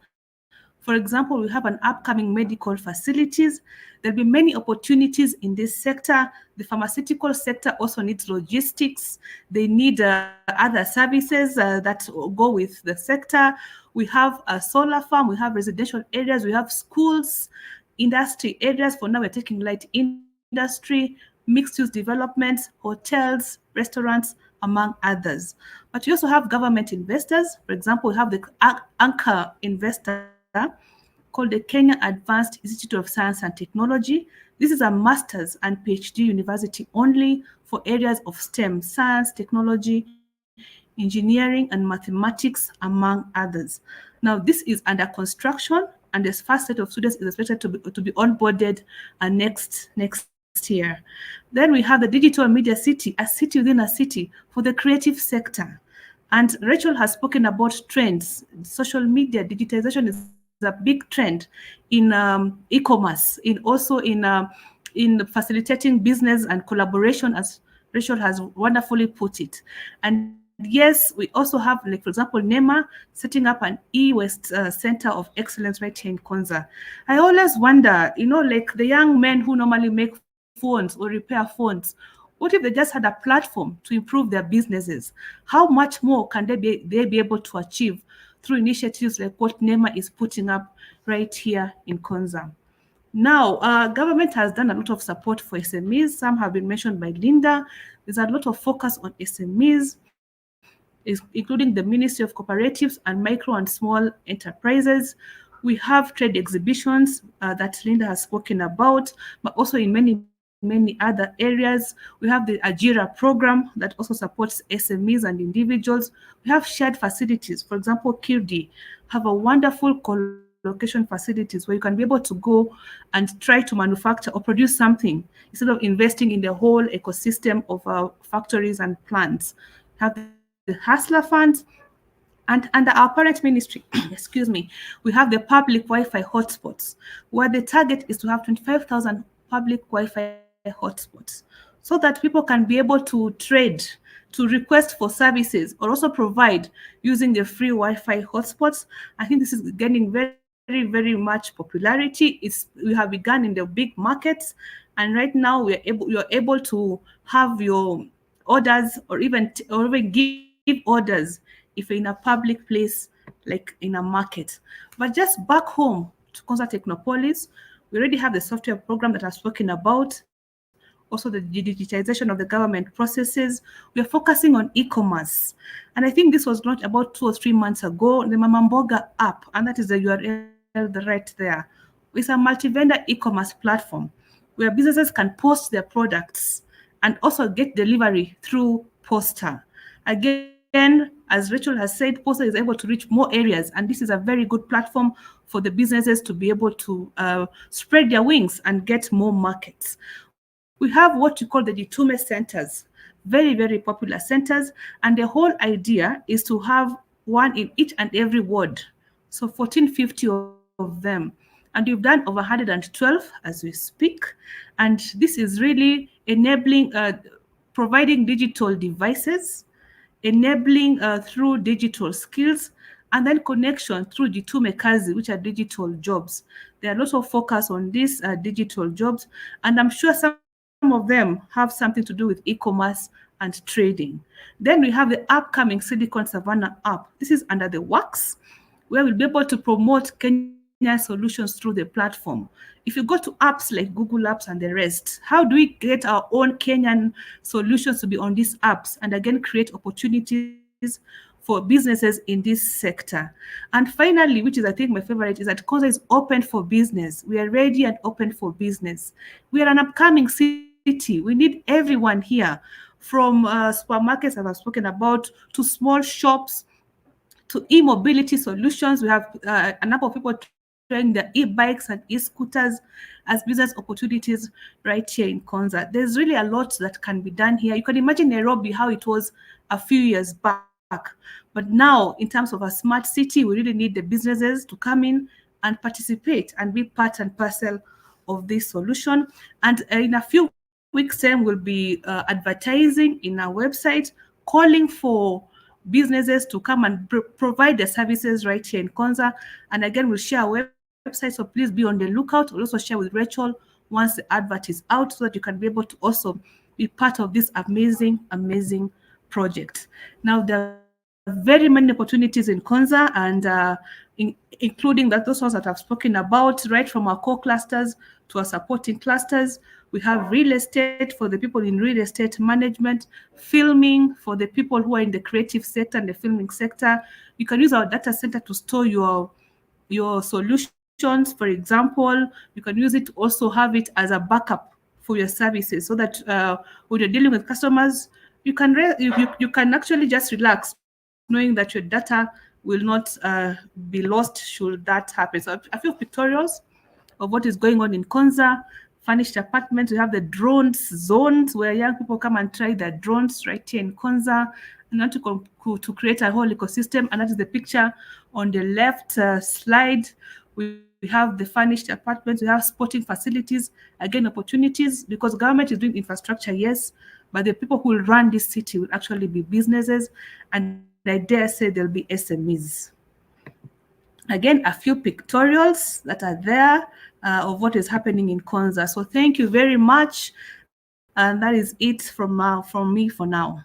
For example, we have an upcoming medical facilities. There'll be many opportunities in this sector. The pharmaceutical sector also needs logistics. They need other services that go with the sector. We have a solar farm, we have residential areas, we have schools, industry areas. For now, we're taking light industry, mixed-use developments, hotels, restaurants, among others. But we also have government investors. For example, we have the anchor investor called the Kenya Advanced Institute of Science and Technology. This is a master's and PhD university only for areas of STEM, science, technology, engineering, and mathematics, among others. Now, this is under construction, and this first set of students is expected to be onboarded next year. Then we have the Digital Media City, a city within a city for the creative sector. And Rachel has spoken about trends. Social media digitization is a big trend in e-commerce, in facilitating business and collaboration, as Rachel has wonderfully put it. And yes, we also have, like, for example, NEMA setting up an e-waste center of excellence right here in Konza. I always wonder, like the young men who normally make phones or repair phones, what if they just had a platform to improve their businesses? How much more can they be able to achieve through initiatives like what NEMA is putting up right here in Konza? Now, government has done a lot of support for SMEs. Some have been mentioned by Lynda. There's a lot of focus on SMEs, including the Ministry of Cooperatives and Micro and Small Enterprises. We have trade exhibitions that Lynda has spoken about, but also in many other areas. We have the Ajira program that also supports SMEs and individuals. We have shared facilities. For example, Kirdi have a wonderful co-location facilities where you can be able to go and try to manufacture or produce something instead of investing in the whole ecosystem of factories and plants. We have the Hustler Funds. And under our parent ministry, excuse me, we have the public Wi-Fi hotspots, where the target is to have 25,000 public Wi-Fi hotspots, so that people can be able to trade, to request for services, or also provide using the free Wi-Fi hotspots. I think this is gaining very much popularity. We have begun in the big markets, and right now you're able to have your orders or even give orders if you're in a public place, like in a market. But just back home to Konza Technopolis, we already have the software program that I've spoken about, also the digitization of the government processes. We are focusing on e-commerce. And I think this was launched about 2 or 3 months ago, the Mama Mboga app, and that is the URL right there. It's a multi-vendor e-commerce platform where businesses can post their products and also get delivery through Posta. Again, as Rachel has said, Posta is able to reach more areas, and this is a very good platform for the businesses to be able to spread their wings and get more markets. We have what you call the Jitume centers, very popular centers, and the whole idea is to have one in each and every ward, so 1450 of them. And we've done over 112 as we speak, and this is really enabling, providing digital devices, enabling through digital skills, and then connection through Jitume Kazi, which are digital jobs. There are lots of focus on these digital jobs, and I'm sure some of them have something to do with e-commerce and trading. Then we have the upcoming Silicon Savannah app. This is under the works, where we'll be able to promote Kenya solutions through the platform. If you go to apps like Google Apps and the rest, how do we get our own Kenyan solutions to be on these apps and again create opportunities for businesses in this sector. And finally, which is I think my favorite, is that Konza is open for business. We are ready and open for business. We are an upcoming city. We need everyone here, from supermarkets, as I've spoken about, to small shops, to e-mobility solutions. We have a number of people trying the e-bikes and e-scooters as business opportunities right here in Konza. There's really a lot that can be done here. You can imagine Nairobi, how it was a few years back. But now, in terms of a smart city, we really need the businesses to come in and participate and be part and parcel of this solution. And in a few weeks' time, we'll be advertising in our website, calling for businesses to come and provide the services right here in Konza. And again, we'll share our website, so please be on the lookout. We'll also share with Rachel once the advert is out, so that you can be able to also be part of this amazing project. Now, there are very many opportunities in Konza, and including those ones that I've spoken about, right from our core clusters to our supporting clusters. We have real estate for the people in real estate management, filming for the people who are in the creative sector and the filming sector. You can use our data center to store your solutions. For example, you can use it to also have it as a backup for your services, so that when you're dealing with customers, you can actually just relax, knowing that your data will not be lost should that happen. So a few pictorials of what is going on in Konza. Furnished apartments, we have the drones zones where young people come and try their drones right here in Konza, and want to create a whole ecosystem. And that is the picture on the left slide. We have the furnished apartments, we have sporting facilities, again opportunities, because government is doing infrastructure, yes, but the people who will run this city will actually be businesses, and I dare say there'll be SMEs. Again, a few pictorials that are there of what is happening in Konza. So thank you very much, and that is it from me for now.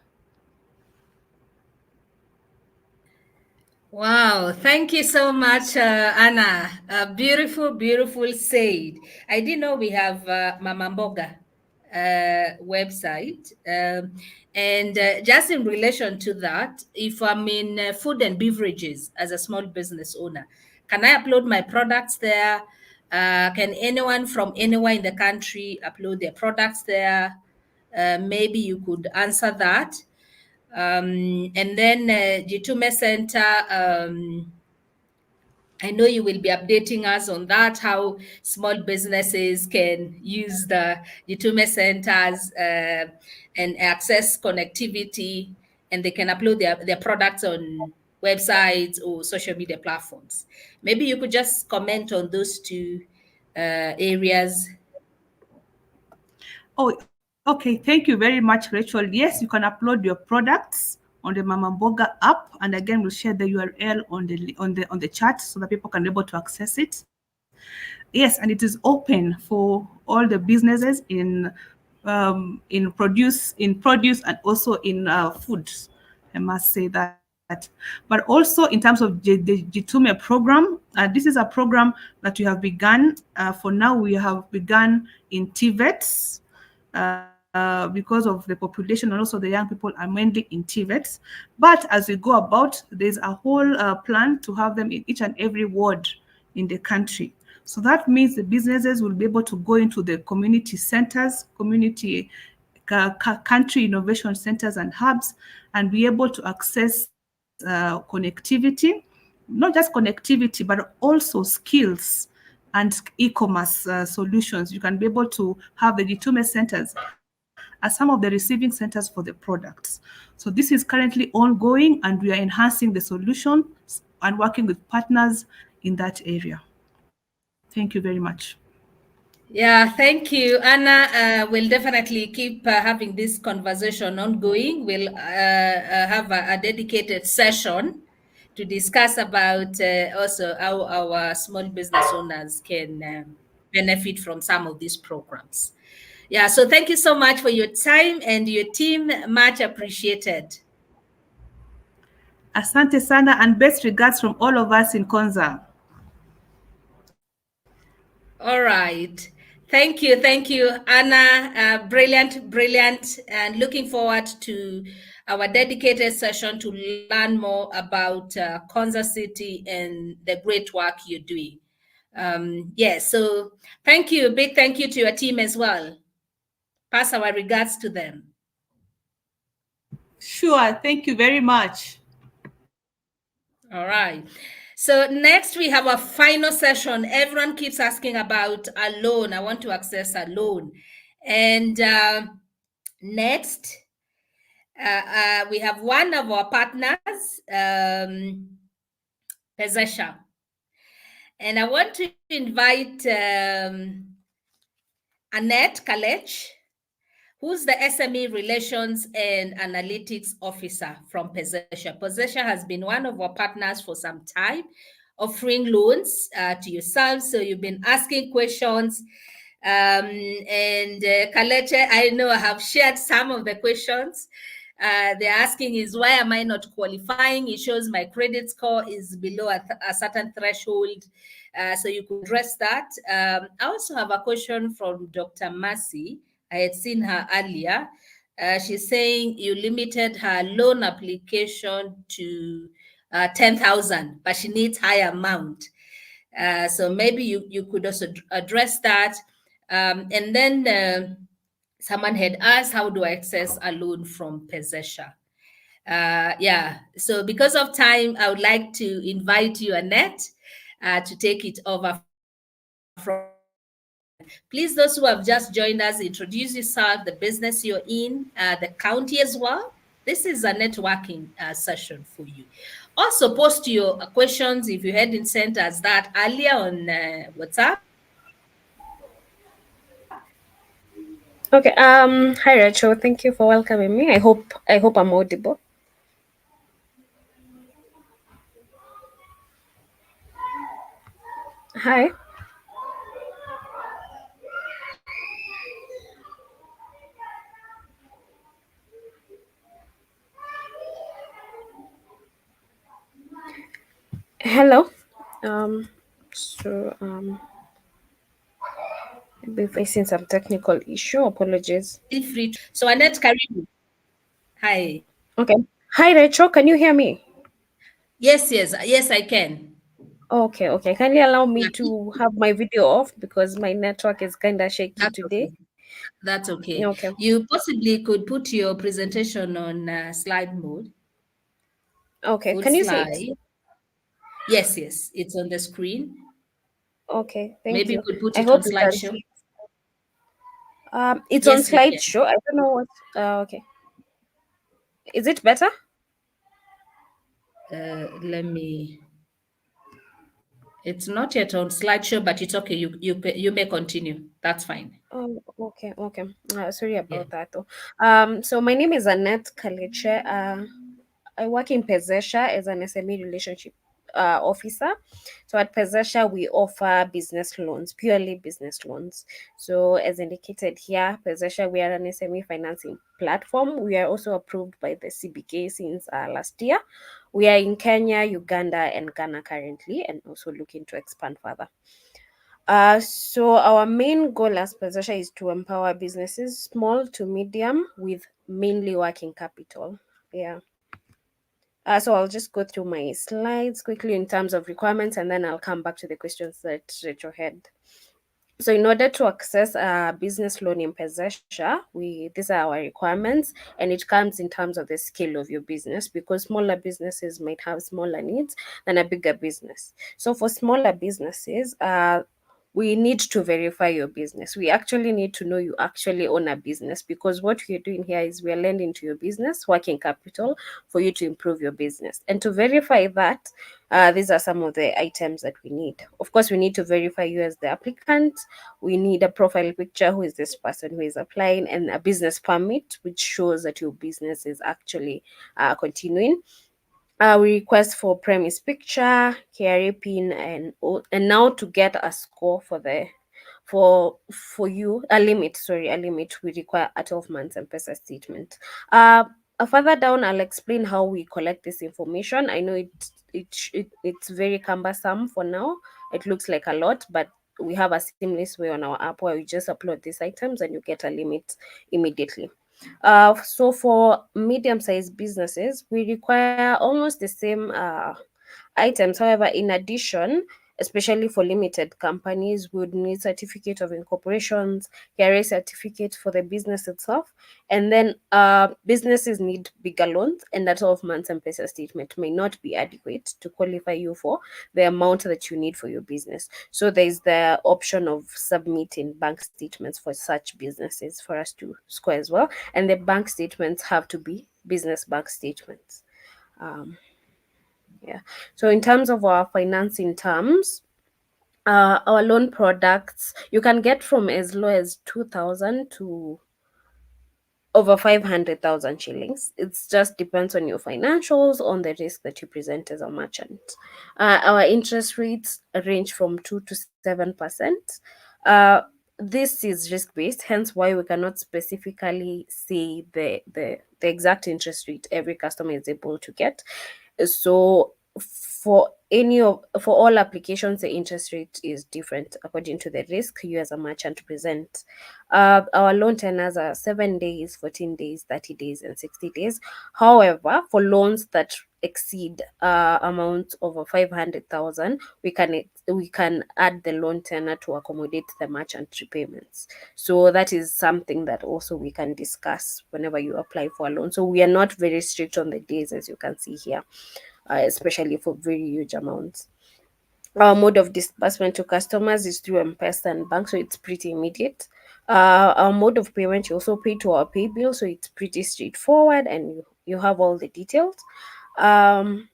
Wow, thank you so much, Anna. Beautiful said. I didn't know we have Mama Mboga website. And just in relation to that, if I'm in food and beverages as a small business owner, can I upload my products there? Can anyone from anywhere in the country upload their products there? Maybe you could answer that. And then Jitume Center, I know you will be updating us on that, how small businesses can use the Jitume centers and access connectivity, and they can upload their products on websites or social media platforms. Maybe you could just comment on those two areas. Oh, okay. Thank you very much, Rachel. Yes, you can upload your products on the Mama Mboga app, and again, we'll share the URL on the chat so that people can be able to access it. Yes, and it is open for all the businesses in produce and also in food. I must say that. But also in terms of the Jitume program, this is a program that we have begun. For now, we have begun in TVETs. Because of the population and also the young people are mainly in TVETs. But as we go about, there's a whole plan to have them in each and every ward in the country. So that means the businesses will be able to go into the community centers, country innovation centers and hubs, and be able to access connectivity, not just connectivity, but also skills and e-commerce solutions. You can be able to have the Jitume centers as some of the receiving centers for the products. So this is currently ongoing, and we are enhancing the solutions and working with partners in that area. Thank you very much. Yeah, thank you, Anna. We'll definitely keep having this conversation ongoing. We'll have a dedicated session to discuss about also how our small business owners can benefit from some of these programs. Yeah, so thank you so much for your time and your team. Much appreciated. Asante sana, and best regards from all of us in Konza. All right. Thank you, Anna. Brilliant, and looking forward to our dedicated session to learn more about Konza City and the great work you're doing. So thank you. Big thank you to your team as well. Pass our regards to them. Sure. Thank you very much. All right. So next we have a final session. Everyone keeps asking about a loan. I want to access a loan. And next, we have one of our partners, Pezesha. And I want to invite Annette Kalekye, who's the SME Relations and Analytics Officer from Pezesha. Pezesha has been one of our partners for some time, offering loans to yourselves. So you've been asking questions. Kalekye, I know I have shared some of the questions. They're asking is, why am I not qualifying? It shows my credit score is below a certain threshold. So you could address that. I also have a question from Dr. Mercy. I had seen her earlier. She's saying you limited her loan application to 10,000, but she needs higher amount. So maybe you could also address that. And then someone had asked, how do I access a loan from Pezesha? So because of time, I would like to invite you, Annette, to take it over from. Please, those who have just joined us, introduce yourself, the business you're in, the county as well. This is a networking session for you. Also, post your questions if you hadn't sent us that earlier on WhatsApp. Okay. Hi, Rachel. Thank you for welcoming me. I hope I'm audible. Hi. Hello. Maybe facing some technical issue. Apologies. Feel free. So, Annette, Karibu. Hi. Okay. Hi, Rachel. Can you hear me? Yes, I can. Okay. Kindly allow me to have my video off because my network is kind of shaky today. Okay. That's okay. Okay. You possibly could put your presentation on slide mode. Okay. Full Can you slide. see it? Yes, it's on the screen. Okay. Thank Maybe you. you could put I it hope on you can slideshow. see. It's Yes, on we can. slideshow. I don't know what. Okay. Is it better? Let me. It's not yet on slideshow, but it's okay. You may continue. That's fine. Oh, okay. Sorry Yeah. about that, though. So my name is Annette Kalekye. I work in Pezesha as an SME relationship officer. So at Pezesha, we offer business loans, purely business loans. So as indicated here, Pezesha, we are an SME financing platform. We are also approved by the CBK since last year. We are in Kenya, Uganda, and Ghana currently, and also looking to expand further. So our main goal as Pezesha is to empower businesses, small to medium, with mainly working capital. Yeah. So I'll just go through my slides quickly in terms of requirements, and then I'll come back to the questions that Rachel had. So in order to access a business loan in Pezesha, these are our requirements, and it comes in terms of the scale of your business, because smaller businesses might have smaller needs than a bigger business. So for smaller businesses, we need to verify your business. We actually need to know you actually own a business, because what we're doing here is we're lending to your business working capital for you to improve your business. And to verify that, these are some of the items that we need. Of course, we need to verify you as the applicant. We need a profile picture, who is this person who is applying, and a business permit, which shows that your business is actually continuing. We request for premise picture, KRA pin, and now to get a score for you, a limit, we require a 12 months M-Pesa statement. Further down, I'll explain how we collect this information. I know it's very cumbersome for now. It looks like a lot, but we have a seamless way on our app where we just upload these items and you get a limit immediately. So for medium-sized businesses, we require almost the same items. However, in addition, especially for limited companies, we would need certificate of incorporations, KRA certificate for the business itself, and then businesses need bigger loans, and that 12 months M-Pesa statement may not be adequate to qualify you for the amount that you need for your business. So there's the option of submitting bank statements for such businesses for us to score as well, and the bank statements have to be business bank statements. Yeah. So in terms of our financing terms, our loan products you can get from as low as 2,000 to over 500,000 shillings. It just depends on your financials, on the risk that you present as a merchant. Our interest rates range from 2 to 7%. This is risk based, hence why we cannot specifically say the exact interest rate every customer is able to get. So for all applications, the interest rate is different according to the risk you as a merchant present. Our loan tenors are 7 days, 14 days, 30 days, and 60 days. However, for loans that exceed amounts over 500,000, we can add the loan tenor to accommodate the merchant repayments. So that is something that also we can discuss whenever you apply for a loan. So we are not very strict on the days, as you can see here, especially for very huge amounts. Our mode of disbursement to customers is through M-Pesa and bank, so it's pretty immediate. Our mode of payment, you also pay to our pay bill, so it's pretty straightforward, and you have all the details. When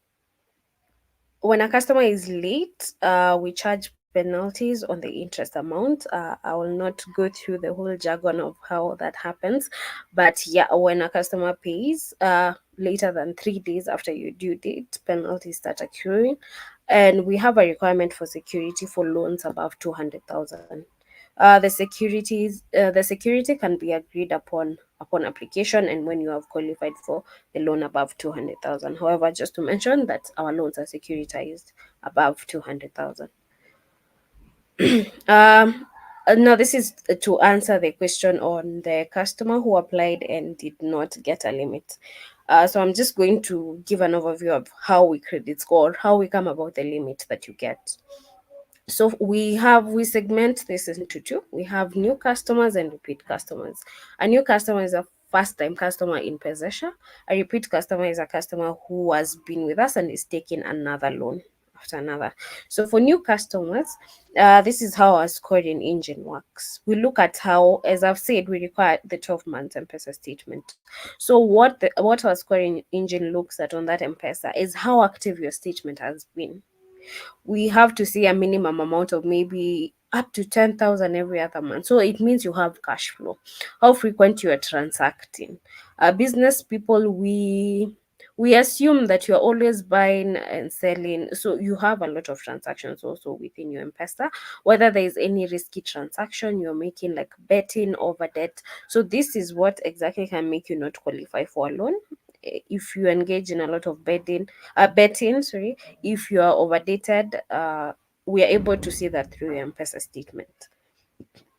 a customer is late, we charge penalties on the interest amount. I will not go through the whole jargon of how that happens, but yeah, when a customer pays later than 3 days after your due date, penalties start accruing. And we have a requirement for security for loans above 200,000. The security can be agreed upon application and when you have qualified for the loan above 200,000. However, just to mention that our loans are securitized above 200,000. Now this is to answer the question on the customer who applied and did not get a limit. So I'm just going to give an overview of how we credit score, how we come about the limit that you get. So we segment this into two. We have new customers and repeat customers. A new customer is a first time customer in Pezesha. A repeat customer is a customer who has been with us and is taking another loan after another. So for new customers, this is how our scoring engine works. We look at how, as I've said, we require the 12 months M-Pesa statement. So what our scoring engine looks at on that M-Pesa is how active your statement has been. We have to see a minimum amount of maybe up to 10,000 every other month. So it means you have cash flow. How frequent you are transacting. Business people, we assume that you're always buying and selling. So you have a lot of transactions also within your M-Pesa. Whether there is any risky transaction you're making, like betting over debt. So this is what exactly can make you not qualify for a loan. If you engage in a lot of betting, if you are overdated, we are able to see that through your M-Pesa statement.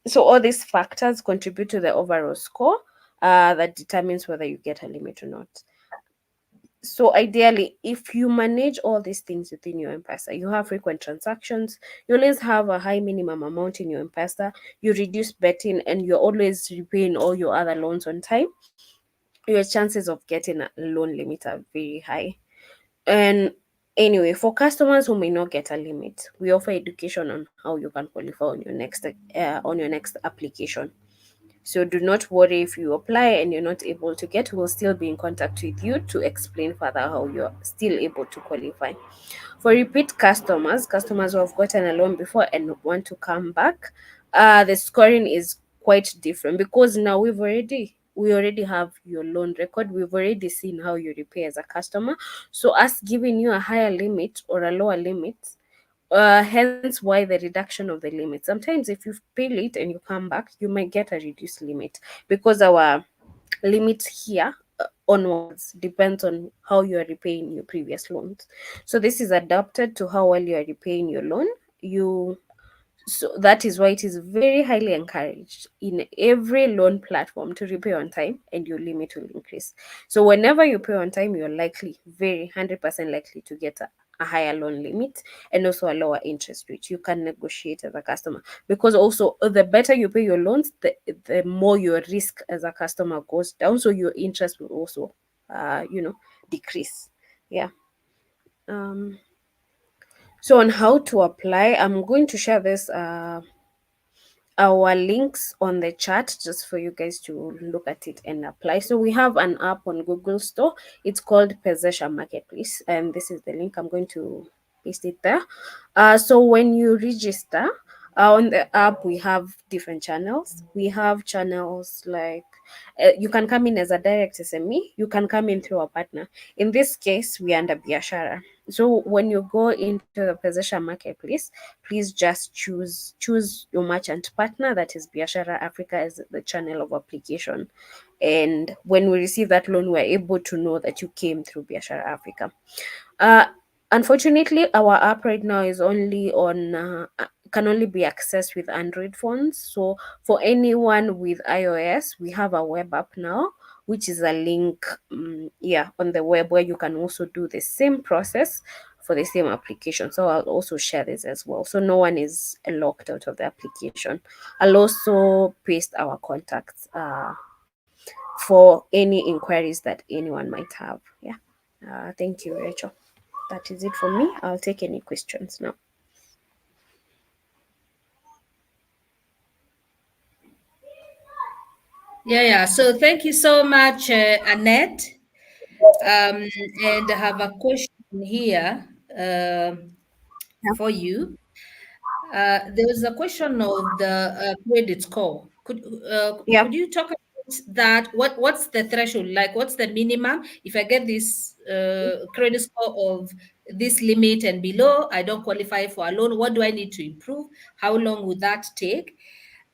So all these factors contribute to the overall score that determines whether you get a limit or not. So ideally, if you manage all these things within your M-Pesa, you have frequent transactions, you always have a high minimum amount in your M-Pesa, you reduce betting, and you're always repaying all your other loans on time, your chances of getting a loan limit are very high. And anyway, for customers who may not get a limit, we offer education on how you can qualify on your next application. So do not worry if you apply and you're not able to get, we'll still be in contact with you to explain further how you're still able to qualify. For repeat customers who have gotten a loan before and want to come back, the scoring is quite different because now we already have your loan record. We've already seen how you repay as a customer. So us giving you a higher limit or a lower limit, hence why the reduction of the limit. Sometimes if you pay late and you come back, you might get a reduced limit because our limit here onwards depends on how you are repaying your previous loans. So this is adapted to how well you are repaying your loan. So that is why it is very highly encouraged in every loan platform to repay on time, and your limit will increase. So whenever you pay on time, you're likely, very 100% likely to get a higher loan limit and also a lower interest rate. You can negotiate as a customer, because also the better you pay your loans, the more your risk as a customer goes down. So your interest will also, decrease. Yeah. Um, so on how to apply, I'm going to share this our links on the chat just for you guys to look at it and apply. So we have an app on Google Store. It's called Pezesha Marketplace, and this is the link. I'm going to paste it there. So when you register on the app, we have different channels. We have channels like you can come in as a direct SME. You can come in through a partner. In this case, we are under Biashara. So when you go into the Pezesha Marketplace, please just choose your merchant partner, that is Biashara Africa, as the channel of application. And when we receive that loan, we're able to know that you came through Biashara Africa. uh Unfortunately, our app right now is only on can only be accessed with Android phones. So for anyone with iOS, we have a web app now, which is a link on the web, where you can also do the same process for the same application. So I'll also share this as well, so no one is locked out of the application. I'll also paste our contacts for any inquiries that anyone might have. Yeah. Thank you, Rachel. That is it for me. I'll take any questions now. Yeah. So thank you so much, Annette. And I have a question here for you. There was a question of the credit score. Yeah. Could you talk about that? What's the threshold like? What's the minimum? If I get this credit score of this limit and below, I don't qualify for a loan. What do I need to improve? How long would that take?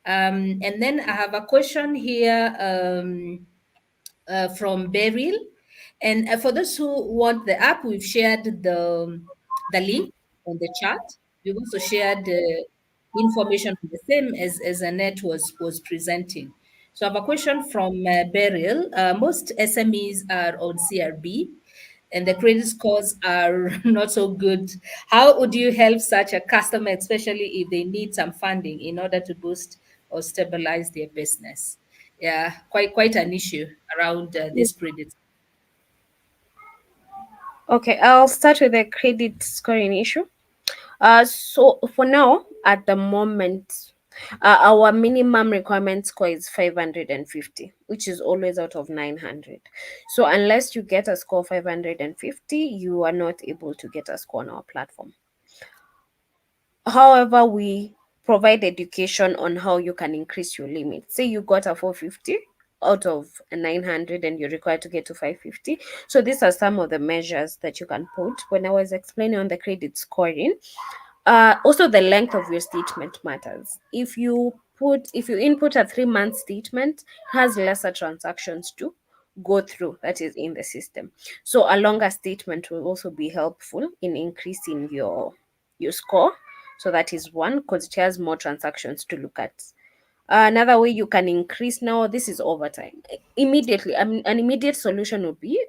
And then I have a question here from Beryl. And for those who want the app, we've shared the link on the chat. We've also shared the information the same as Annette was presenting. So I have a question from Beryl. Most SMEs are on CRB and the credit scores are not so good. How would you help such a customer, especially if they need some funding in order to boost or stabilize their business? Yeah, quite an issue around this credit. Okay, I'll start with the credit scoring issue. So for now, at the moment, our minimum requirement score is 550, which is always out of 900. So unless you get a score 550, you are not able to get a score on our platform. However, we provide education on how you can increase your limit. Say you got a 450 out of a 900 and you're required to get to 550. So these are some of the measures that you can put. When I was explaining on the credit scoring, also the length of your statement matters. If you input a 3-month statement, it has lesser transactions to go through, that is in the system. So a longer statement will also be helpful in increasing your score. So that is one, because it has more transactions to look at. Another way you can increase, now this is over time. Immediately, an immediate solution would be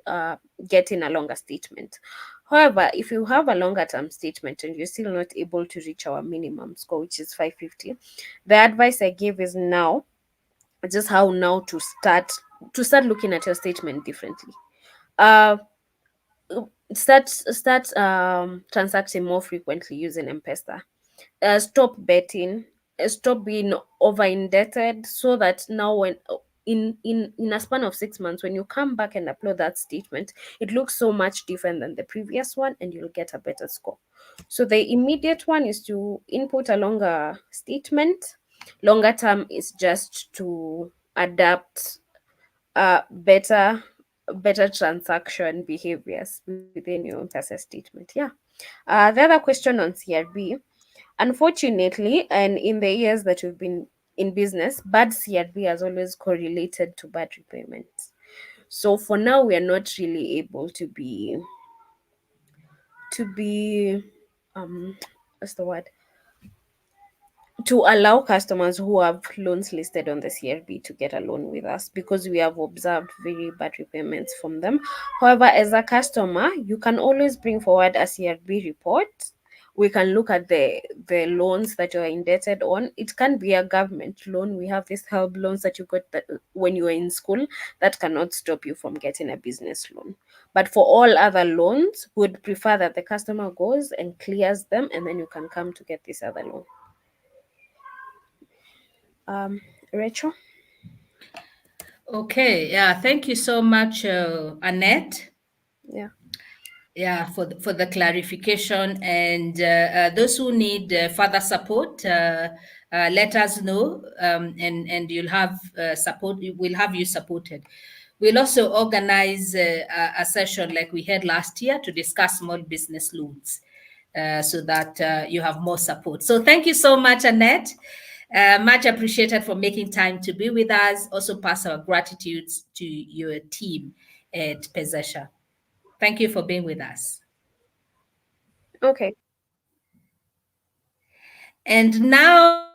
getting a longer statement. However, if you have a longer term statement and you're still not able to reach our minimum score, which is 550, the advice I give is now, just how now to start looking at your statement differently. Uh, start transacting more frequently using M-Pesa. Stop betting, stop being over indebted, so that now when in a span of 6 months, when you come back and upload that statement, it looks so much different than the previous one and you'll get a better score. So the immediate one is to input a longer statement. Longer term is just to adapt better transaction behaviors within your M-Pesa statement. Yeah. The other question on CRB, unfortunately, and in the years that we've been in business, bad CRB has always correlated to bad repayments. So for now, we are not really able to be what's the word? to allow customers who have loans listed on the CRB to get a loan with us, because we have observed very bad repayments from them. However, as a customer, you can always bring forward a CRB report. We can look at the loans that you're indebted on. It can be a government loan. We have these help loans that you got that when you were in school that cannot stop you from getting a business loan. But for all other loans, would prefer that the customer goes and clears them, and then you can come to get this other loan. Rachel? Okay, yeah, thank you so much, Annette. Yeah. For the clarification, and those who need further support, let us know, and you'll have support. We'll have you supported. We'll also organize a session like we had last year to discuss small business loans, so that you have more support. So thank you so much, Annette. Much appreciated for making time to be with us. Also pass our gratitudes to your team at Pezesha. Thank you for being with us. Okay. And now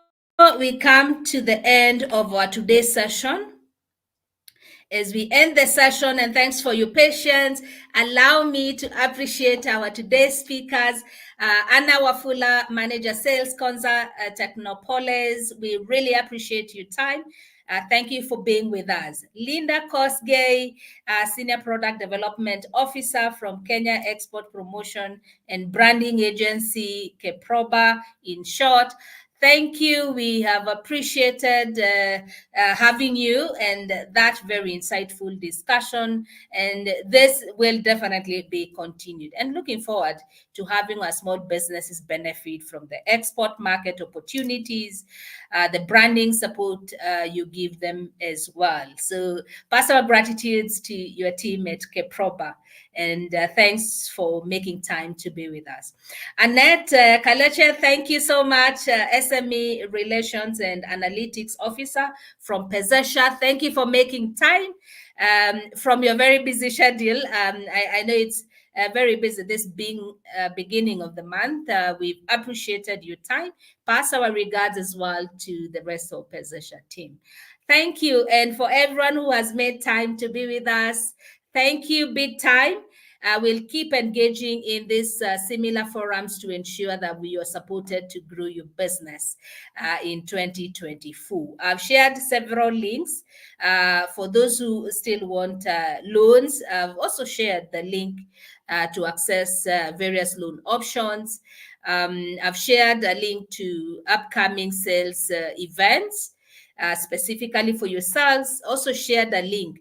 we come to the end of our today's session. As we end the session, and thanks for your patience, allow me to appreciate our today's speakers. Anna Wafula, Manager Sales, Konza, Technopolis. We really appreciate your time. Thank you for being with us. Lynda Koske, Senior Product Development Officer from Kenya Export Promotion and Branding Agency, KEPROBA in short. Thank you. We have appreciated having you and that very insightful discussion. And this will definitely be continued. And looking forward to having our small businesses benefit from the export market opportunities, the branding support you give them as well. So pass our gratitudes to your team at KEPROBA. And thanks for making time to be with us. Annette, Kalekye, thank you so much, SME Relations and Analytics Officer from Pezesha. Thank you for making time from your very busy schedule. I know it's very busy, this being beginning of the month. We've appreciated your time. Pass our regards as well to the rest of Pezesha team. Thank you. And for everyone who has made time to be with us, thank you big time. We'll keep engaging in these similar forums to ensure that we are supported to grow your business in 2024. I've shared several links for those who still want loans. I've also shared the link to access various loan options. I've shared a link to upcoming sales events specifically for yourselves. Also shared a link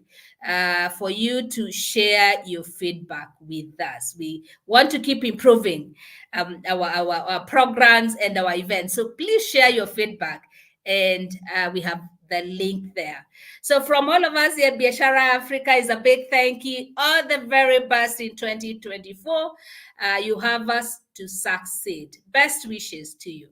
for you to share your feedback with us. We want to keep improving our programs and our events. So please share your feedback, and we have the link there. So from all of us here at Biashara Africa is a big thank you. All the very best in 2024. You have us to succeed. Best wishes to you.